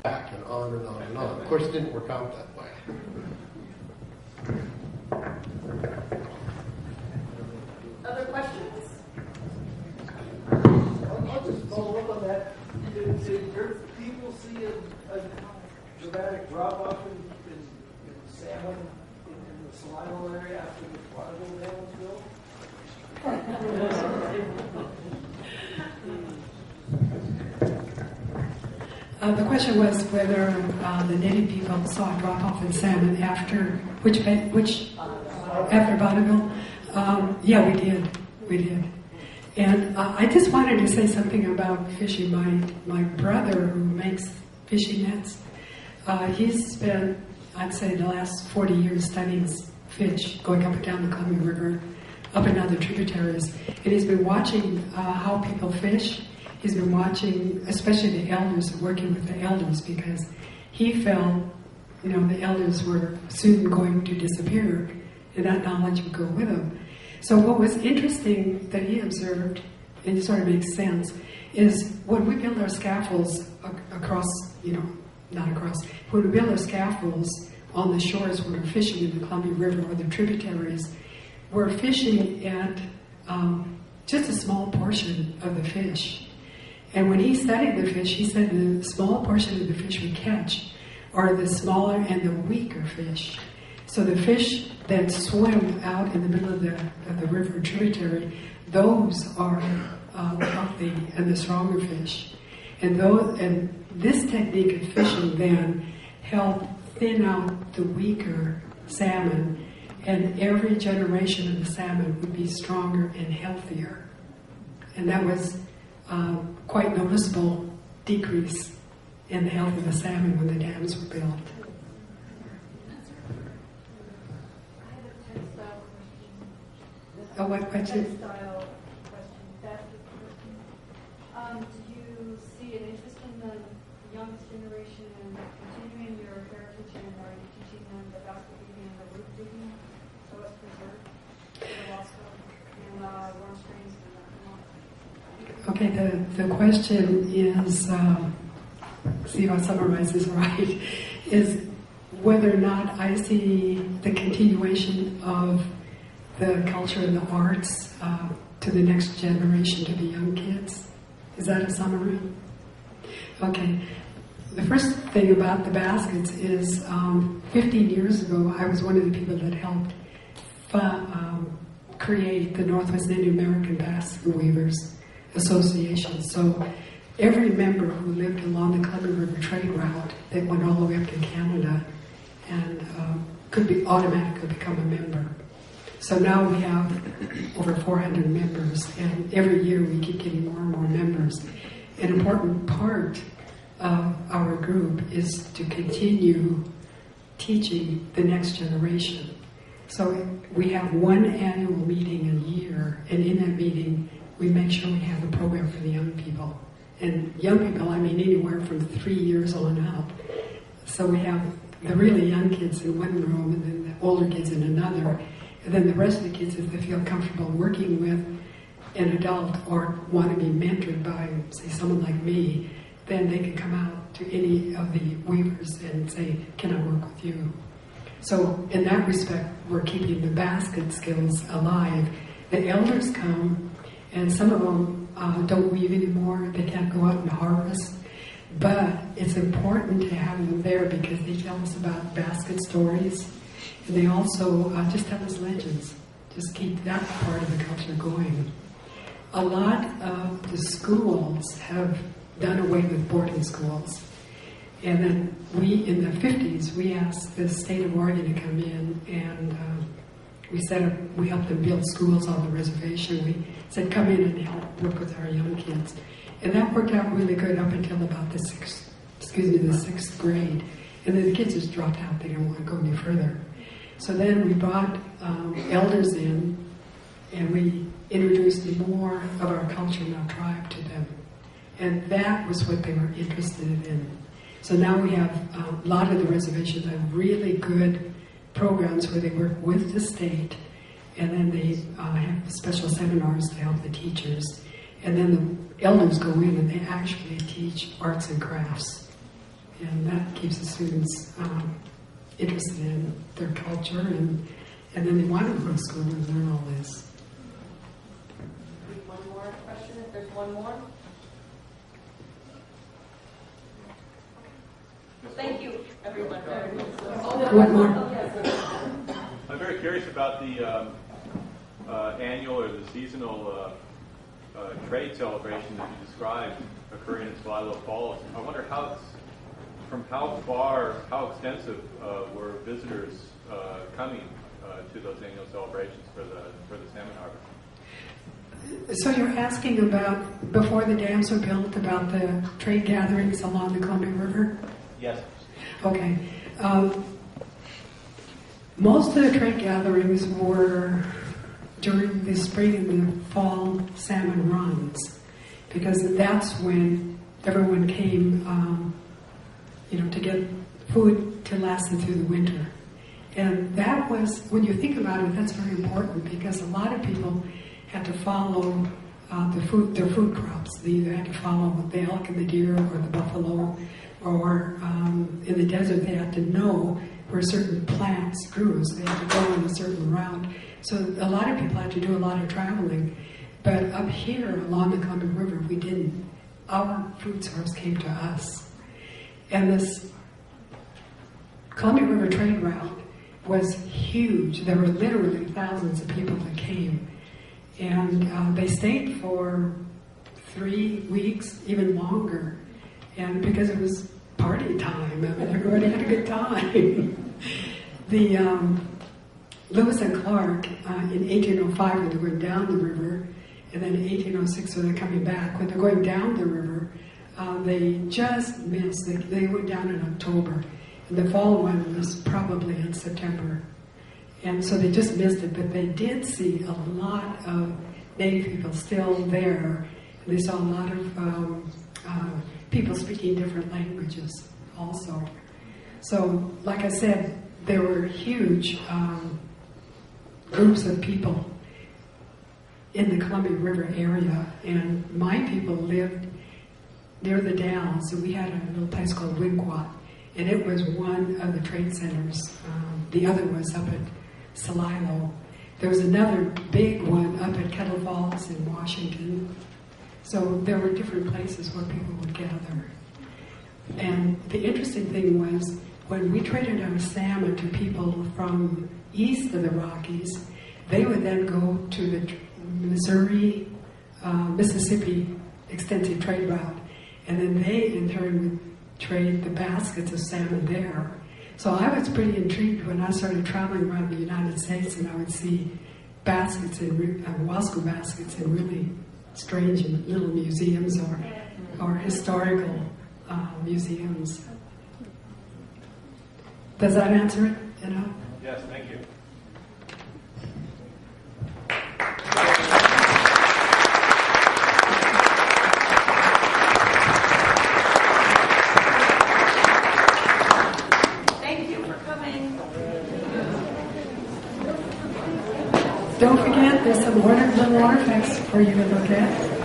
Back and on and on and on. Of course, it didn't work out that way. Other questions? I'll just follow up on that. Did people see a dramatic drop-off in salmon in the Celilo area after the Bonneville Dam was built? The question was whether the native people saw a drop-off in salmon after after Bonneville. Yeah, we did. And I just wanted to say something about fishing. My brother, who makes fishing nets, he's spent, I'd say, the last 40 years studying fish going up and down the Columbia River, up and down the tributaries. And he's been watching how people fish. He's been watching, especially the elders, working with the elders, because he felt, the elders were soon going to disappear, and that knowledge would go with them. So what was interesting that he observed, and it sort of makes sense, is when we build our scaffolds when we build our scaffolds on the shores when we're fishing in the Columbia River or the tributaries, we're fishing at just a small portion of the fish. And when he studied the fish, he said the small portion of the fish we catch are the smaller and the weaker fish. So the fish that swim out in the middle of the river tributary, those are healthy and the stronger fish. And this technique of fishing then helped thin out the weaker salmon, and every generation of the salmon would be stronger and healthier. And that was quite noticeable decrease in the health of the salmon when the dams were built. Oh, what question? Textile question, basket question. Do you see an interest in the youngest generation in continuing your heritage, and are you teaching them the basket weaving and the root digging so it's preserved? The lost and worm strains and Okay, the question is, see if I summarize this right, is whether or not I see the continuation of the culture and the arts to the next generation, to the young kids. Is that a summary? Okay. The first thing about the baskets is 15 years ago, I was one of the people that helped create the Northwest Native American Basket Weavers Association. So every member who lived along the Columbia River trade route that went all the way up to Canada and could be automatically become a member. So now we have over 400 members, and every year we keep getting more and more members. An important part of our group is to continue teaching the next generation. So we have one annual meeting a year, and in that meeting we make sure we have a program for the young people. And young people, I mean anywhere from 3 years on up. So we have the really young kids in one room, and then the older kids in another, and then the rest of the kids, if they feel comfortable working with an adult or want to be mentored by, say, someone like me, then they can come out to any of the weavers and say, can I work with you? So in that respect, we're keeping the basket skills alive. The elders come, and some of them don't weave anymore. They can't go out and harvest. But it's important to have them there because they tell us about basket stories. And they also just tell us legends. Just keep that part of the culture going. A lot of the schools have done away with boarding schools. And then in the 50s, we asked the state of Oregon to come in, and we helped them build schools on the reservation. We said, come in and help work with our young kids. And that worked out really good up until about the sixth grade. And then the kids just dropped out. They didn't want to go any further. So then we brought elders in, and we introduced more of our culture and our tribe to them. And that was what they were interested in. So now we have a lot of the reservations have really good programs where they work with the state, and then they have special seminars to help the teachers. And then the elders go in and they actually teach arts and crafts. And that keeps the students interested in their culture, and then they want to go to school and learn all this. One more question, if there's one more. Thank you, everyone. One more. I'm very curious about the annual or the seasonal trade celebration that you described occurring in Celilo Falls. I wonder from how extensive were visitors coming to those annual celebrations for the salmon harvest? So you're asking about, before the dams were built, about the trade gatherings along the Columbia River? Yes. Okay. Most of the trade gatherings were during the spring and the fall salmon runs, because that's when everyone came, to get food to last them through the winter. And that was, when you think about it, that's very important, because a lot of people had to follow their food crops. They either had to follow the elk and the deer or the buffalo, or in the desert they had to know where certain plants grew, so they had to go on a certain route. So a lot of people had to do a lot of traveling. But up here along the Columbia River, we didn't. Our food source came to us. And this Columbia River trade route was huge. There were literally thousands of people that came. And they stayed for 3 weeks, even longer. And because it was party time, I mean, everybody had a good time. The Lewis and Clark in 1805, when they were down the river, and then in 1806 when they're coming back, when they're going down the river, they just missed. They went down in October, and the fall one was probably in September. And so they just missed it, but they did see a lot of Native people still there. And they saw a lot of people speaking different languages also. So, like I said, there were huge groups of people in the Columbia River area, and my people lived near the Dalles, and we had a little place called Wigwat, and it was one of the trade centers. The other was up at Celilo. There was another big one up at Celilo Falls in Washington. So there were different places where people would gather. And the interesting thing was, when we traded our salmon to people from east of the Rockies, they would then go to the Missouri, Mississippi extensive trade route. And then they, in turn, would trade the baskets of salmon there. So I was pretty intrigued when I started traveling around the United States, and I would see baskets in wasco baskets in really strange little museums or historical museums. Does that answer it? You know? Yes, thank you. Thank you for coming. Don't forget, there's some little artifacts for you to look at.